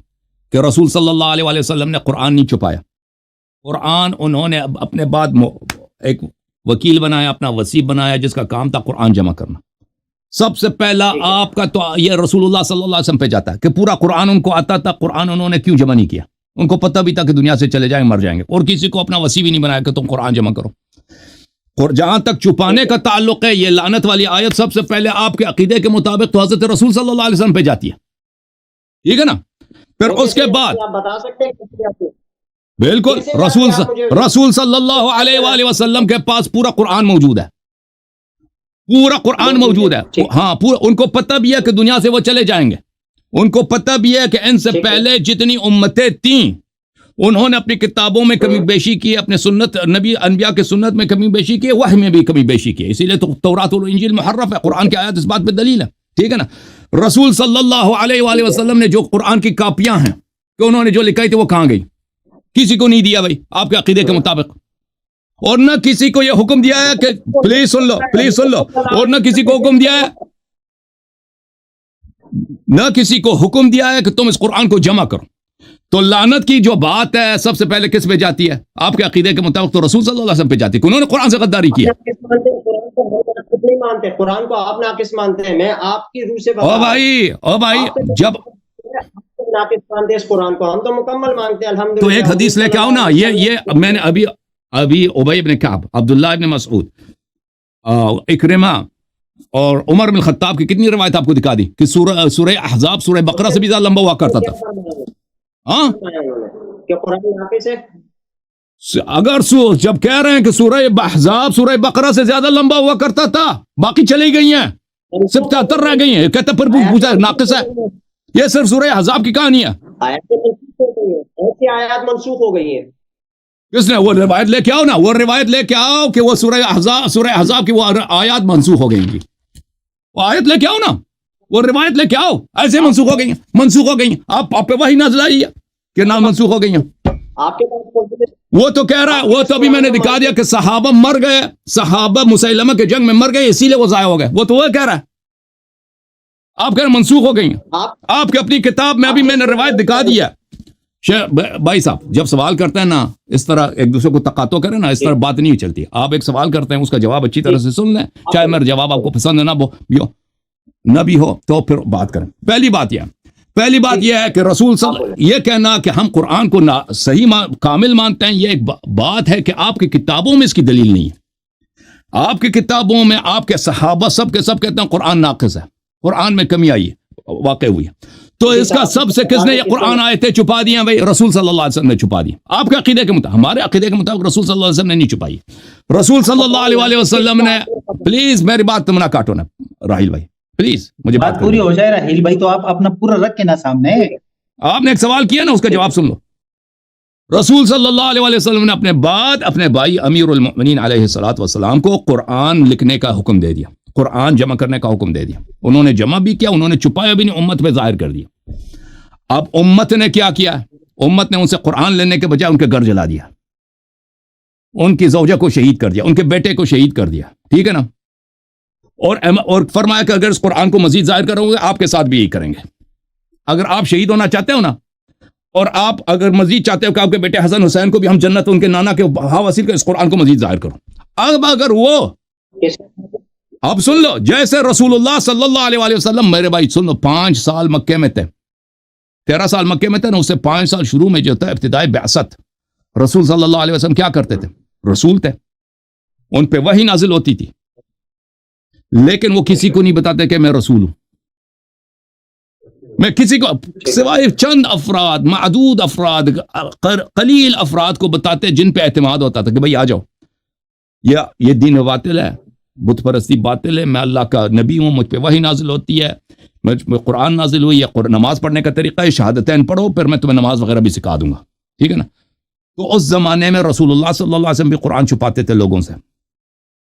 کہ رسول صلی اللہ علیہ وسلم نے قرآن نہیں چھپایا. قرآن انہوں نے اپنے بعد ایک وکیل بنایا، اپنا وسیع بنایا، جس کا کام تھا قرآن جمع کرنا. سب سے پہلا آپ کا تو یہ رسول اللہ صلی اللہ علیہ وسلم پہ جاتا ہے کہ پورا قرآن ان کو آتا تھا. قرآن انہوں نے کیوں جمع نہیں کیا؟ ان کو پتہ بھی تھا کہ دنیا سے چلے جائیں، مر جائیں گے، اور کسی کو اپنا وسیع بھی نہیں بنایا کہ تم قرآن جمع کرو. اور جہاں تک چھپانے کا تعلق ہے، یہ لعنت والی آیت سب سے پہلے آپ کے عقیدے کے مطابق تو حضرت رسول صلی اللہ علیہ وسلم پہ جاتی ہے، ٹھیک ہے نا. پھر اس کے بعد بتا سکتے ہیں بالکل رسول صلی اللہ علیہ وآلہ وسلم کے پاس پورا قرآن موجود ہے، پورا قرآن موجود ہے. ہاں، ان کو پتہ بھی ہے کہ دنیا سے وہ چلے جائیں گے. ان کو پتہ بھی ہے کہ ان سے پہلے جتنی امتیں تھیں انہوں نے اپنی کتابوں میں کمی بیشی کی، اپنے سنت نبی انبیاء کے سنت میں کمی بیشی کی، وحی میں بھی کمی بیشی کی. اسی لیے تو تورات اور انجیل محرف ہے. قرآن کی آیات اس بات پہ دلیل ہے، ٹھیک ہے نا. رسول صلی اللہ علیہ وآلہ وسلم نے جو قرآن کی کاپیاں ہیں کہ انہوں نے جو لکھائی تھی وہ کہاں گئی؟ کسی کو نہیں دیا بھائی آپ کے عقیدے کے مطابق، اور نہ کسی کو یہ حکم دیا ہے کہ پلیز سن لو، اور نہ کسی کو حکم دیا ہے، نہ کسی کو حکم دیا ہے کہ تم اس قرآن کو جمع کرو۔ تو لعنت کی جو بات ہے سب سے پہلے کس پہ جاتی ہے؟ آپ کے عقیدے کے مطابق تو رسول صلی اللہ علیہ وسلم پہ جاتی ہے کہ انہوں نے قرآن سے غداری کی ہے۔ نہیں مانتے قرآن کو، آپ ناقص مانتے ہیں، میں آپ کی روح سے او بھائی جب ناقص مانتے اس قرآن کو، ہم تو مکمل مانتے ہیں الحمدللہ۔ تو ایک حدیث لے کے آؤ نا، یہ میں نے ابھی ابی بن کعب، عبداللہ ابن مسعود، اکرمہ اور عمر بن الخطاب کی کتنی روایت آپ کو دکھا دی کہ سورہ احزاب سورہ بقرہ سے بھی زیادہ لمبا ہوا کرتا تھا۔ ہاں کہ قرآن ناقص ہے، اگر جب کہہ رہے ہیں کہ سورہ احزاب سورہ بقرہ سے زیادہ لمبا ہوا کرتا تھا، باقی چلی گئی ہیں، صرف 73 رہ گئی ہیں، کہتے پھر پوچھا ناقص ہے۔ یہ صرف سورہ احزاب کی کہانی ہے۔ ایسی آیات منسوخ ہو گئی ہیں۔ کس نے؟ وہ روایت لے کے آؤ نا، وہ روایت لے کے آؤ کہ وہ سورہ احزاب کی وہ آیات منسوخ ہو گئی ہیں۔ وہ آیت لے کے آؤ نا، وہ روایت لے کے آؤ، ایسے منسوخ ہو گئی ہیں۔ آپ پہ وہی نازل آئی ہے کہ نہ منسوخ ہو گئی ہیں۔ آپ کے پاس وہ تو کہہ رہا ہے، وہ تو ابھی میں نے دکھا دیا کہ صحابہ مر گئے، صحابہ مسیلمہ کے جنگ میں مر گئے، اسی لیے وہ ضائع ہو گئے، وہ تو وہ کہہ رہا ہے۔ آپ کہہ رہے منسوخ ہو گئی ہیں، آپ کی اپنی کتاب میں ابھی میں نے روایت دکھا دیا۔ بھائی صاحب جب سوال کرتے ہیں نا اس طرح ایک دوسرے کو تقاطع کریں نا، اس طرح بات نہیں چلتی۔ آپ ایک سوال کرتے ہیں، اس کا جواب اچھی طرح سے سن لیں، چاہے میرا جواب آپ کو پسند نہ بھی ہو تو پھر بات کریں۔ پہلی بات یہ ہے کہ رسول یہ کہنا کہ ہم قرآن کو صحیح کامل مانتے ہیں، یہ ایک بات ہے کہ آپ کی کتابوں میں اس کی دلیل نہیں ہے۔ آپ کی کتابوں میں آپ کے صحابہ سب کے سب کہتے ہیں قرآن ناقص ہے، قرآن میں کمی آئی ہے، واقع ہوئی ہے۔ تو اس کا سب سے کس نے یہ قرآن آیتیں چھپا دی ہیں؟ بھائی رسول صلی اللہ علیہ وسلم نے چھپا دی۔ آپ کے عقیدے کے مطابق، ہمارے عقیدے کے مطابق رسول صلی اللہ علیہ وسلم نے نہیں چھپائی۔ رسول صلی اللہ علیہ وسلم نے، پلیز میری بات تم نہ کاٹو نا راہیل بھائی، پلیز مجھے بات پوری ہو جائے راہیل بھائی، تو آپ اپنا پورا رکھ کے نا سامنے۔ آپ نے ایک سوال کیا نا، اس کا جواب سن لو۔ رسول صلی اللہ علیہ وسلم نے اپنے بعد اپنے بھائی امیر المؤمنین علیہ الصلوۃ والسلام کو قرآن لکھنے کا حکم دے دیا، قرآن جمع کرنے کا حکم دے دیا۔ انہوں نے جمع بھی کیا، انہوں نے چھپایا بھی نہیں، امت میں ظاہر کر دیا۔ اب امت نے کیا کیا؟ امت نے ان سے قرآن لینے کے بجائے ان کے گھر جلا دیا، ان کی زوجہ کو شہید کر دیا، ان کے بیٹے کو شہید کر دیا، ٹھیک ہے نا؟ اور فرمایا کہ اگر اس قرآن کو مزید ظاہر کرو گے آپ کے ساتھ بھی یہی کریں گے۔ اگر آپ شہید ہونا چاہتے ہو نا، اور آپ اگر مزید چاہتے ہو کہ آپ کے بیٹے حسن حسین کو بھی ہم جنت ان کے نانا کے ہاں وسیل کر اس قرآن کو مزید ظاہر کرو۔ اب اگر وہ اب سن لو، جیسے رسول اللہ صلی اللہ علیہ وسلم، میرے بھائی سن لو، 5 سال مکے میں تھے، 13 سال مکے میں تھے نا، اس سے 5 سال شروع میں جو تھا ابتدائی بعثت، رسول صلی اللہ علیہ وسلم کیا کرتے تھے؟ رسول تھے، ان پہ وحی نازل ہوتی تھی، لیکن وہ کسی کو نہیں بتاتے کہ میں رسول ہوں۔ میں کسی کو سوائے چند افراد، معدود افراد، قلیل افراد کو بتاتے جن پہ اعتماد ہوتا تھا کہ بھئی آ جاؤ، یہ دین باطل ہے، بت پرستی باطل ہے، میں اللہ کا نبی ہوں، مجھ پہ وحی نازل ہوتی ہے، میں قرآن نازل ہوئی ہے، نماز پڑھنے کا طریقہ ہے، شہادتین پڑھو، پھر میں تمہیں نماز وغیرہ بھی سکھا دوں گا، ٹھیک ہے نا؟ تو اس زمانے میں رسول اللہ صلی اللہ علیہ وسلم بھی قرآن چھپاتے تھے لوگوں سے۔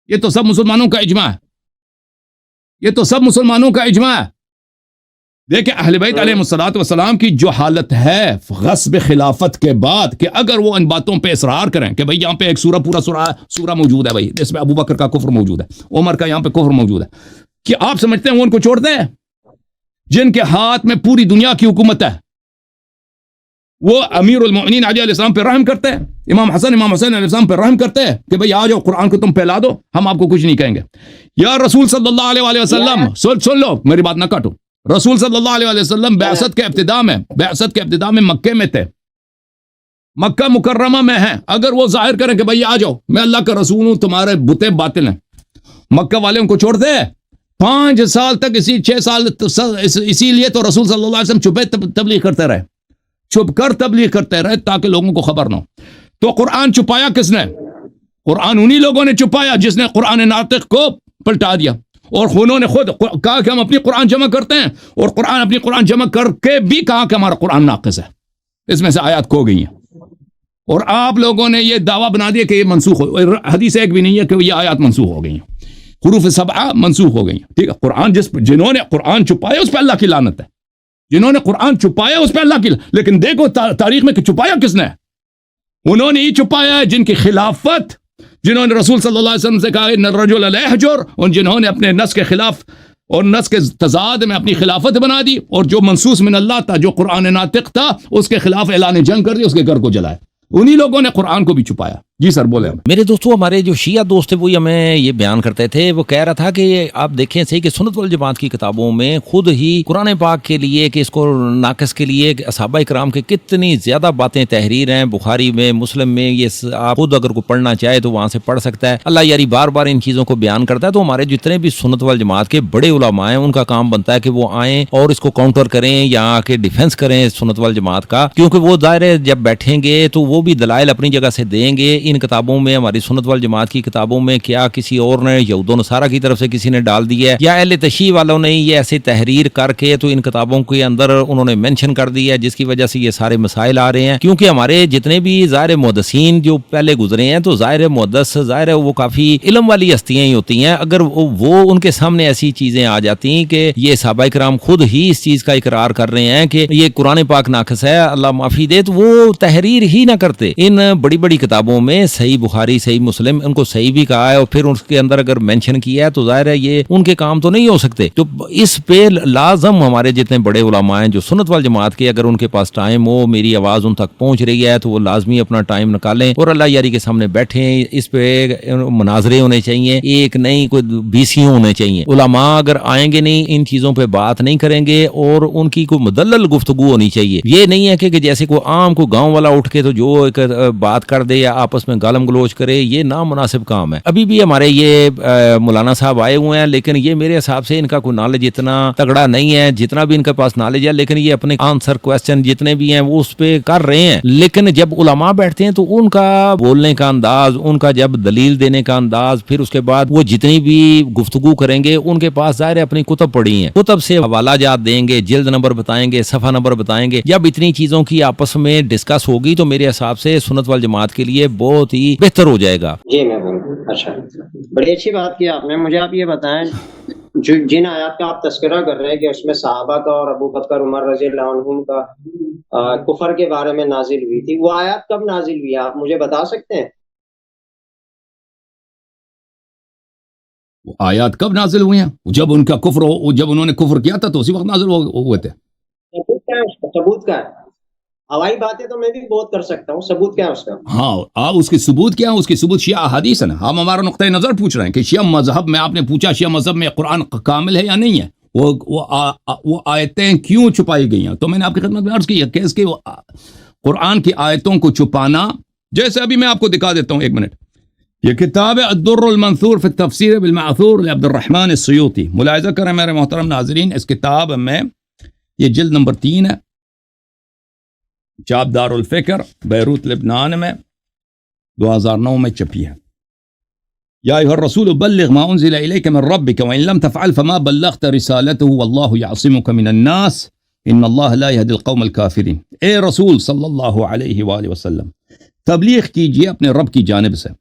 یہ تو سب مسلمانوں کا اجماع ہے، یہ تو سب مسلمانوں کا اجماع ہے۔ دیکھیں اہل بیت علیہ الصلوۃ والسلام کی جو حالت ہے غصب خلافت کے بعد، کہ اگر وہ ان باتوں پہ اصرار کریں کہ بھئی یہاں پہ ایک سورہ موجود ہے، بھئی اس میں ابو بکر کا کفر موجود ہے، عمر کا یہاں پہ کفر موجود ہے، کہ آپ سمجھتے ہیں وہ ان کو چھوڑتے ہیں؟ جن کے ہاتھ میں پوری دنیا کی حکومت ہے، وہ امیر المؤمنین علیہ السلام پہ رحم کرتے ہیں، امام حسن علیہ السلام پہ رحم کرتے ہیں کہ بھئی آ جاؤ قرآن کو تم پھیلا دو، ہم آپ کو کچھ نہیں کہیں گے۔ یا رسول صلی اللہ علیہ وسلم، سن لو میری بات نہ کاٹو، رسول صلی اللہ علیہ وسلم بعثت کے ابتدا میں مکے میں تھے، مکہ مکرمہ میں ہیں، اگر وہ ظاہر کریں کہ بھئی آ جاؤ میں اللہ کا رسول ہوں، تمہارے بتیں باطل ہیں، مکہ والے ان کو چھوڑتے ہیں؟ 5 سال تک 6 سال اسی لیے تو رسول صلی اللہ علیہ وسلم چھپے تبلیغ کرتے رہے، چھپ کر تبلیغ کرتے رہے تاکہ لوگوں کو خبر نہ ہو۔ تو قرآن چھپایا کس نے؟ قرآن انہی لوگوں نے چھپایا جس نے قرآن ناطق کو پلٹا دیا، اور انہوں نے خود کہا کہ ہم اپنی قرآن جمع کرتے ہیں، اور اپنی قرآن جمع کر کے بھی کہا کہ ہمارا قرآن ناقص ہے، اس میں سے آیات کھو گئی ہیں، اور آپ لوگوں نے یہ دعویٰ بنا دیا کہ یہ منسوخ ہو، حدیث ایک بھی نہیں ہے کہ یہ آیات منسوخ ہو گئی ہیں۔ حروف سبعہ منسوخ ہو گئی. ٹھیک ہے, قرآن جنہوں نے قرآن چھپایا اس پہ اللہ کی لعنت ہے, جنہوں نے قرآن چھپایا اس پہ اللہ کی لیکن دیکھو تاریخ میں کہ چھپایا کس نے, انہوں نے ہی چھپایا ہے جن کی خلافت, جنہوں نے رسول صلی اللہ علیہ وسلم سے کہا ان الرجل لا یحجر, اور جنہوں نے اپنے نص کے خلاف اور نص کے تضاد میں اپنی خلافت بنا دی, اور جو منصوص من اللہ تھا, جو قرآن ناطق تھا, اس کے خلاف اعلان جنگ کر دی, اس کے گھر کو جلائے. انہی لوگوں نے قرآن کو بھی چھپایا. جی سر بولے. میرے دوستو, ہمارے جو شیعہ دوست تھے وہی ہمیں یہ بیان کرتے تھے, وہ کہہ رہا تھا کہ آپ دیکھیں صحیح کہ سنت والجماعت کی کتابوں میں خود ہی قرآن پاک کے لیے کہ اس کو ناقص کے لیے صحابہ کرام کے کتنی زیادہ باتیں تحریر ہیں, بخاری میں, مسلم میں, یہ آپ خود اگر کوئی پڑھنا چاہے تو وہاں سے پڑھ سکتا ہے. اللہ یاری بار بار ان چیزوں کو بیان کرتا ہے. تو ہمارے جتنے بھی سنت والجماعت کے بڑے علماء ہیں ان کا کام بنتا ہے کہ وہ آئیں اور اس کو کاؤنٹر کریں یا آ کے ڈیفینس کریں سنت والجماعت کا, کیونکہ وہ ظاہر جب بیٹھیں گے تو وہ بھی دلائل اپنی جگہ سے دیں گے. ان کتابوں میں, ہماری سنت والجماعت کی کتابوں میں کیا کسی اور نے یہود و نصارہ کی طرف سے کسی نے ڈال دیا ہے, یا اہل تشیع والوں نے یہ ایسے تحریر کر کے تو ان کتابوں کے اندر انہوں نے مینشن کر دیا ہے, جس کی وجہ سے یہ سارے مسائل آ رہے ہیں. کیونکہ ہمارے جتنے بھی ظاہر محدثین جو پہلے گزرے ہیں تو ظاہر محدث ظاہر وہ کافی علم والی ہستیاں ہی ہوتی ہیں. اگر وہ ان کے سامنے ایسی چیزیں آ جاتی ہیں کہ یہ صحابہ کرام خود ہی اس چیز کا اقرار کر رہے ہیں کہ یہ قرآن پاک ناقص ہے, اللہ معافی دے, تو وہ تحریر ہی نہ کرتے. ان بڑی بڑی کتابوں میں صحیح بخاری, صحیح مسلم, ان کو صحیح بھی کہا ہے اور پھر اس کے اندر اگر مینشن کیا ہے تو ظاہر ہے یہ ان کے کام تو نہیں ہو سکتے. تو اس پہ لازم ہمارے جتنے بڑے علماء ہیں جو سنت والجماعت کے, اگر ان کے پاس ٹائم ہو, میری آواز ان تک پہنچ رہی ہے تو وہ لازمی اپنا ٹائم نکالیں اور اللہ یاری کے سامنے بیٹھیں. اس پہ مناظرے ہونے چاہیے, ایک نہیں کوئی 20 ہونے چاہیے. علماء اگر آئیں گے نہیں, ان چیزوں پہ بات نہیں کریں گے اور ان کی کوئی مدلل گفتگو ہونی چاہیے. یہ نہیں ہے کہ جیسے کوئی عام کو گاؤں والا اٹھ کے تو جو ایک بات کر دے یا آپس میں گالم گلوچ کرے, یہ نامناسب کام ہے. ابھی بھی ہمارے یہ مولانا صاحب آئے ہوئے ہیں, لیکن یہ میرے حساب سے ان کا کوئی نالج اتنا تگڑا نہیں ہے جتنا بھی ان کے پاس نالج ہے, لیکن یہ اپنے آنسر کوسچن جتنے بھی ہیں وہ اس پہ کر رہے ہیں. لیکن جب علماء بیٹھتے ہیں تو ان کا بولنے کا انداز, ان کا جب دلیل دینے کا انداز, پھر اس کے بعد وہ جتنی بھی گفتگو کریں گے, ان کے پاس ظاہر اپنی کتب پڑھی ہیں, کتب سے حوالہ جات دیں گے, جلد نمبر بتائیں گے, صفحہ نمبر بتائیں گے. جب اتنی چیزوں کی آپس میں ڈسکس ہوگی تو میرے حساب سے سنت والجماعت کے لیے بہت ہی بہتر ہو جائے گا. جی میں بولوں. اچھا, بڑی اچھی بات کی آپ نے. مجھے آپ یہ بتائیں, جن آیات کا آپ تذکرہ کر رہے ہیں کہ اس میں صحابہ کا اور ابو بکر عمر رضی اللہ عنہم کا کفر کے بارے میں نازل ہوئی تھی, وہ آیات کب نازل ہوئی آپ مجھے بتا سکتے ہیں؟ آیات کب نازل ہوئی ہیں؟ جب ان کا کفر ہو, جب انہوں نے کفر کیا تھا تو اسی وقت نازل ہوئے تھے. ثبوت کیا ہے؟ ہوائی باتیں تو میں بھی بہت کر سکتا ہوں, ثبوت کیا ہے اس کا؟ ہاں, آپ اس کی ثبوت کیا ہے؟ اس کی ثبوت شیعہ احادیث ہے نا. ہم ہمارا نقطۂ نظر پوچھ رہے ہیں کہ شیعہ مذہب میں, آپ نے پوچھا شیعہ مذہب میں قرآن کامل ہے یا نہیں ہے, وہ آیتیں کیوں چھپائی گئی ہیں. تو میں نے آپ کی خدمت میں عرض کی ہے کہ اس کے قرآن کی آیتوں کو چھپانا, جیسے ابھی میں آپ کو دکھا دیتا ہوں, ایک منٹ. یہ کتاب ہے الدر المنثور فی التفسیر بالمعثور لعبد الرحمن السیوطی. ملاحظہ کریں میرے محترم ناظرین, اس کتاب میں یہ جلد نمبر 3 ہے, چاپ دار الفکر بیروت لبنان میں 2009 میں چھپی ہے. یا ایھا الرسول بلغ ما انزل الیک من ربک وان لم تفعل فما بلغت رسالته واللہ یعصمک من الناس ان اللہ لا یہدی القوم الکافرین. اے رسول صلی اللہ علیہ وآلہ وسلم, تبلیغ کیجئے اپنے رب کی جانب سے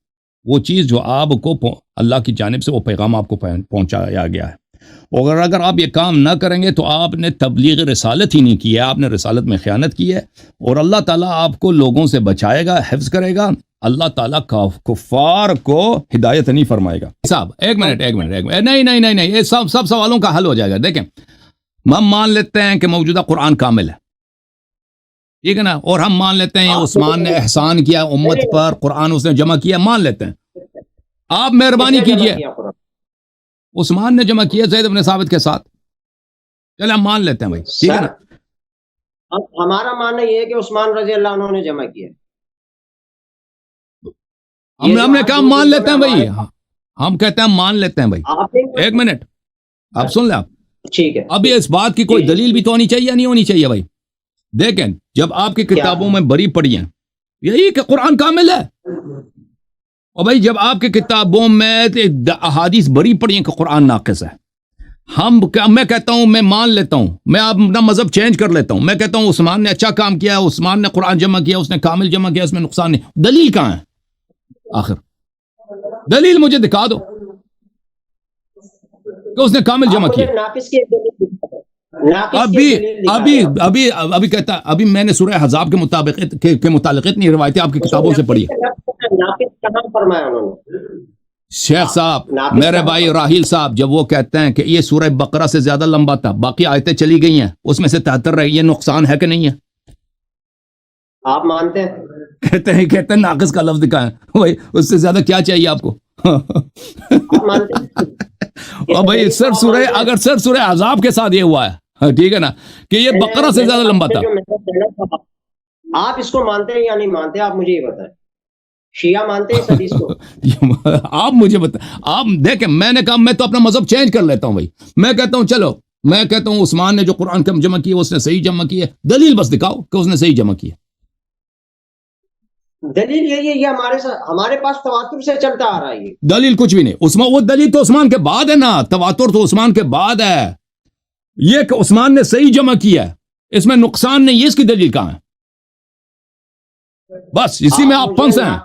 وہ چیز جو آپ کو اللہ کی جانب سے وہ پیغام آپ کو پہنچایا گیا ہے. اور اگر آپ یہ کام نہ کریں گے تو آپ نے تبلیغ رسالت ہی نہیں کی ہے, آپ نے رسالت میں خیانت کی ہے. اور اللہ تعالیٰ آپ کو لوگوں سے بچائے گا, حفظ کرے گا. اللہ تعالیٰ کفار کو ہدایت نہیں فرمائے گا. صاحب ایک منٹ, نہیں, یہ سب سوالوں کا حل ہو جائے گا. دیکھیں, ہم مان لیتے ہیں کہ موجودہ قرآن کامل ہے, ٹھیک ہے نا, اور ہم مان لیتے ہیں عثمان نے احسان کیا امت پر, قرآن اس نے جمع کیا, مان لیتے ہیں. آپ مہربانی کیجئے, عثمان نے جمع کیا زید بن ثابت کے ساتھ, چلے ہم مان لیتے ہیں بھائی, ٹھیک ہے نا. ہمارا ماننا یہ ہے کہ عثمان رضی اللہ عنہ نے جمع کیا. ہم نے کہا مان لیتے ہیں بھائی, ہم کہتے ہیں مان لیتے ہیں بھائی. ایک منٹ, آپ سن لیں. آپ ٹھیک ہے, اب اس بات کی کوئی دلیل بھی تو ہونی چاہیے, نہیں ہونی چاہیے بھائی. دیکھیں, جب آپ کی کتابوں میں بری پڑی ہیں یہی کہ قرآن کامل ہے, اور بھائی جب آپ کی کتابوں میں احادیث بری پڑی ہیں کہ قرآن ناقص ہے, میں کہتا ہوں, میں مان لیتا ہوں, میں اپنا مذہب چینج کر لیتا ہوں, میں کہتا ہوں عثمان نے اچھا کام کیا, عثمان نے قرآن جمع کیا, اس نے کامل جمع کیا, اس میں نقصان نہیں. دلیل کہاں ہے؟ آخر دلیل مجھے دکھا دو. کہ اس نے کامل جمع کیا. ناقص کی ایک دلیل دکھاؤ. ناقص کی ابھی ایک دلیل دکھاؤ. ابھی ابھی ابھی کہتا ہے ابھی میں نے سورہ احزاب کے مطابق کے متعلق اتنی روایتیں آپ کی کتابوں سے پڑھی ہے. ناقص کہاں فرمایا انہوں نے؟ شیخ صاحب ناقص میرے بھائی راہیل صاحب جب وہ کہتے ہیں کہ یہ سورہ بقرہ سے زیادہ لمبا تھا, باقی آیتیں چلی گئی ہیں, اس میں سے 73 رہی, یہ نقصان ہے کہ نہیں ہے؟ آپ مانتے ہیں؟ کہتے ہیں ناقص کا لفظ دکھائیں, وہی اس سے زیادہ کیا چاہیے آپ کو؟ آپ مانتے ہیں؟ اور بھائی اگر سر سورہ عذاب کے ساتھ یہ ہوا ہے, ٹھیک ہے نا, کہ یہ بقرہ سے زیادہ لمبا تھا. آپ اس کو مانتے ہیں یا نہیں مانتے, آپ مجھے یہ بتائیں. شیعہ مانتے ہیں اس حدیث کو؟ آپ مجھے بتائیں. آپ دیکھیں, میں نے کہا میں تو اپنا مذہب چینج کر لیتا ہوں بھائی. میں کہتا ہوں چلو, میں کہتا ہوں عثمان نے جو قرآن کم جمع کیا اس نے صحیح جمع کی ہے, دلیل بس دکھاؤ کہ اس نے صحیح جمع کی ہے. دلیل یہی ہے, یہ ہمارے پاس تواتر سے چلتا آ رہا ہے. یہ دلیل کچھ بھی نہیں. عثمان, وہ دلیل تو عثمان کے بعد ہے نا, تواتر تو عثمان کے بعد ہے. یہ کہ عثمان نے صحیح جمع کیا ہے, اس میں نقصان نہیں ہے, اس کی دلیل کہاں ہے؟ بس اسی میں آپ پھنسے ہیں.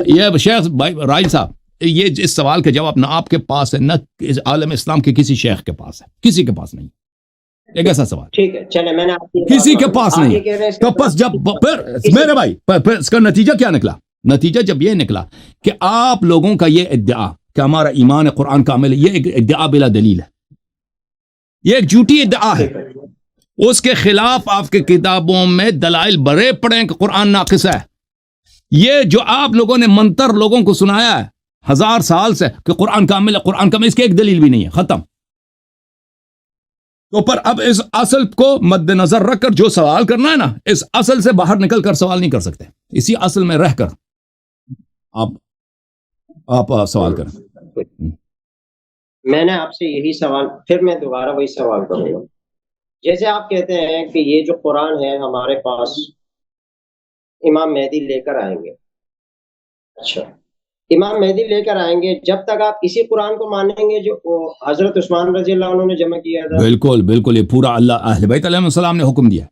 یہ شیخ بھائی راہیل صاحب, یہ اس سوال کا جواب نہ آپ کے پاس ہے نہ عالم اسلام کے کسی شیخ کے پاس ہے, کسی کے پاس نہیں. ایک ایسا سوال ٹھیک ہے, چلے میں نے کسی کے پاس نہیں. تو بس جب پھر میرے بھائی پھر اس کا نتیجہ کیا نکلا؟ نتیجہ جب یہ نکلا کہ آپ لوگوں کا یہ ادعا کہ ہمارا ایمان قرآن کامل ہے, یہ ایک ادعا بلا دلیل ہے, یہ ایک جھوٹی ادعا ہے. اس کے خلاف آپ کے کتابوں میں دلائل بڑے پڑے کہ قرآن ناقص ہے. یہ جو آپ لوگوں نے منتر لوگوں کو سنایا ہے 1000 سال سے کہ قرآن کامل ہے, قرآن کامل, اس کی ایک دلیل بھی نہیں ہے, ختم. تو پر اب اس اصل کو مد نظر رکھ کر جو سوال کرنا ہے نا, اس اصل سے باہر نکل کر سوال نہیں کر سکتے. اسی اصل میں رہ کر آپ سوال کریں. میں نے آپ سے یہی سوال, پھر میں دوبارہ وہی سوال کروں گا. جیسے آپ کہتے ہیں کہ یہ جو قرآن ہے ہمارے پاس امام مہدی لے کر آئیں گے. اچھا, امام مہدی لے کر آئیں گے, جب تک آپ اسی قرآن کو مانیں گے جو حضرت عثمان رضی اللہ عنہ نے جمع کیا تھا. بالکل بالکل, یہ پورا اللہ اہل بیت علیہ السلام نے حکم دیا.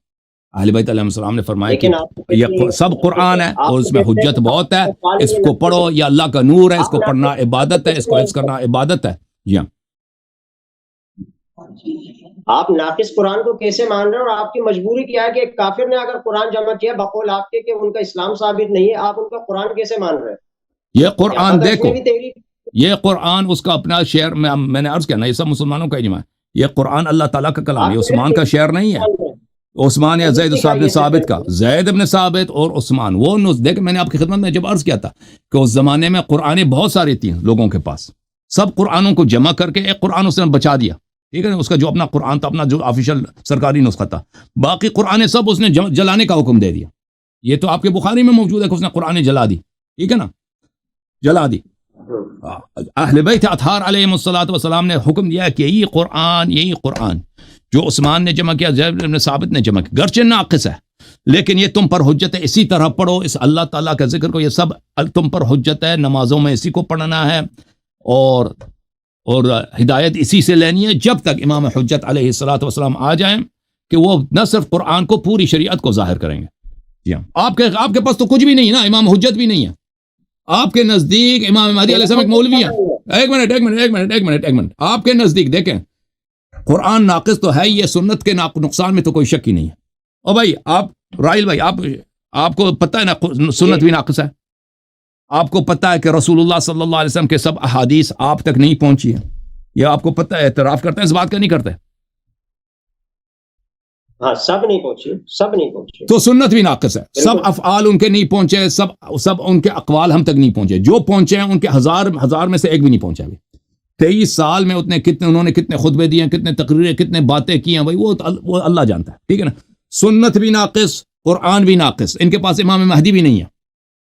اہل بیت علیہ السلام نے فرمایا کہ یہ سب قرآن ہے اور اس میں حجت بہت ہے, اس کو پڑھو, یہ اللہ کا نور ہے, اس کو پڑھنا عبادت ہے, اس کو حفظ کرنا عبادت ہے. جی ہاں, آپ ناقص قرآن کو کیسے مان رہے ہیں, اور آپ کی مجبوری کیا ہے کہ ایک کافر نے اگر قرآن جمع کیا بقول آپ کے کہ ان کا اسلام ثابت نہیں ہے, آپ ان کا قرآن کیسے مان رہے ہیں؟ یہ قرآن دیکھو, یہ قرآن اس کا اپنا شعر, میں نے عرض کیا نا, یہ سب مسلمانوں کا اجماع ہے. یہ قرآن اللہ تعالیٰ کا کلام ہے, عثمان کا شعر نہیں ہے. عثمان یا زید صاحب ثابت کا, زید ابن ثابت اور عثمان, وہ دیکھ میں نے آپ کی خدمت میں جب عرض کیا تھا کہ اس زمانے میں قرآن بہت ساری تھیں لوگوں کے پاس, سب قرآنوں کو جمع کر کے ایک قرآن اس نے بچا دیا. ٹھیک ہے نا, اس کا جو اپنا قرآن تھا, اپنا جو آفیشل سرکاری نسخہ تھا, باقی قرآن سب اس نے جلانے کا حکم دے دیا. یہ تو آپ کے بخاری میں موجود ہے کہ اس نے قرآن جلا دی. ٹھیک ہے نا, جلا دی. اہل بیت اطہار علیہ الصلوۃ والسلام نے حکم دیا کہ یہی قرآن جو عثمان نے جمع کیا, زید بن ثابت نے جمع کیا, گرچہ ناقص ہے لیکن یہ تم پر حجت ہے, اسی طرح پڑھو, اس اللہ تعالیٰ کا ذکر کو, یہ سب تم پر حجت ہے, نمازوں میں اسی کو پڑھنا ہے اور ہدایت اسی سے لینی ہے جب تک امام حجت علیہ الصلوۃ والسلام آ جائیں کہ وہ نہ صرف قرآن کو, پوری شریعت کو ظاہر کریں گے. جی ہاں, آپ کے پاس تو کچھ بھی نہیں ہے نا, امام حجت بھی نہیں ہے. آپ کے نزدیک امام مہدی علیہ السلام ایک مولوی ہے. ایک منٹ, آپ کے نزدیک دیکھیں قرآن ناقص تو ہے, یہ سنت کے نقصان میں تو کوئی شک ہی نہیں ہے. اور بھائی آپ راہیل بھائی, آپ کو پتہ ہے نا سنت بھی ناقص ہے. آپ کو پتہ ہے کہ رسول اللہ صلی اللہ علیہ وسلم کے سب احادیث آپ تک نہیں پہنچی ہیں, یہ آپ کو پتہ ہے, اعتراف کرتے ہیں اس بات کا, نہیں کرتے؟ ہاں, سب نہیں پہنچے تو سنت بھی ناقص ہے. سب افعال ان کے نہیں پہنچے, سب ان کے اقوال ہم تک نہیں پہنچے. جو پہنچے ہیں ان کے ہزار میں سے ایک بھی نہیں پہنچا. ابھی 23 سال میں انہوں نے کتنے خطبے دیے ہیں, کتنے تقریریں, کتنے باتیں کی ہیں, بھائی وہ اللہ جانتا ہے. ٹھیک ہے نا, سنت بھی ناقص, قرآن بھی ناقص. ان کے پاس امام مہدی بھی نہیں ہے.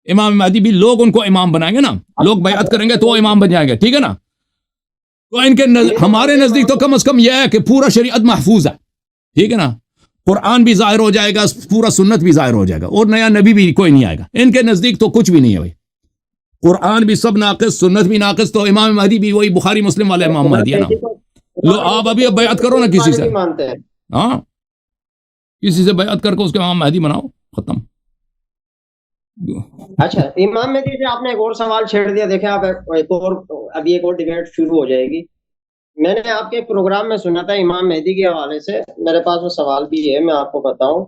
امام مہدی بھی لوگ ان کو امام بنائیں گے نا, لوگ بیعت کریں گے تو وہ امام بن جائیں گے. ٹھیک ہے نا, تو ان کے ہمارے نزدیک تو کم از کم یہ ہے کہ پورا شریعت محفوظ ہے. ٹھیک ہے نا, قرآن بھی ظاہر ہو جائے گا, پورا سنت بھی ظاہر ہو جائے گا, اور نیا نبی بھی کوئی نہیں آئے گا. ان کے نزدیک تو کچھ بھی نہیں ہے بھائی, قرآن بھی سب ناقص, سنت بھی ناقص, تو امام مہدی بھی وہی بخاری مسلم والے امام مہدی ہے نا. لو آپ ابھی بیعت کرو نا کسی سے, ہاں کسی سے بیعت کر کے اس کے امام مہدی بناؤ, ختم. اچھا, امام مہدی سے آپ نے ایک اور سوال چھیڑ دیا. دیکھیں آپ ابھی ایک اور ڈیبیٹ شروع ہو جائے گی. میں نے آپ کے ایک پروگرام میں سنا تھا امام مہدی کے حوالے سے، میرے پاس وہ سوال بھی ہے، میں آپ کو بتاؤں۔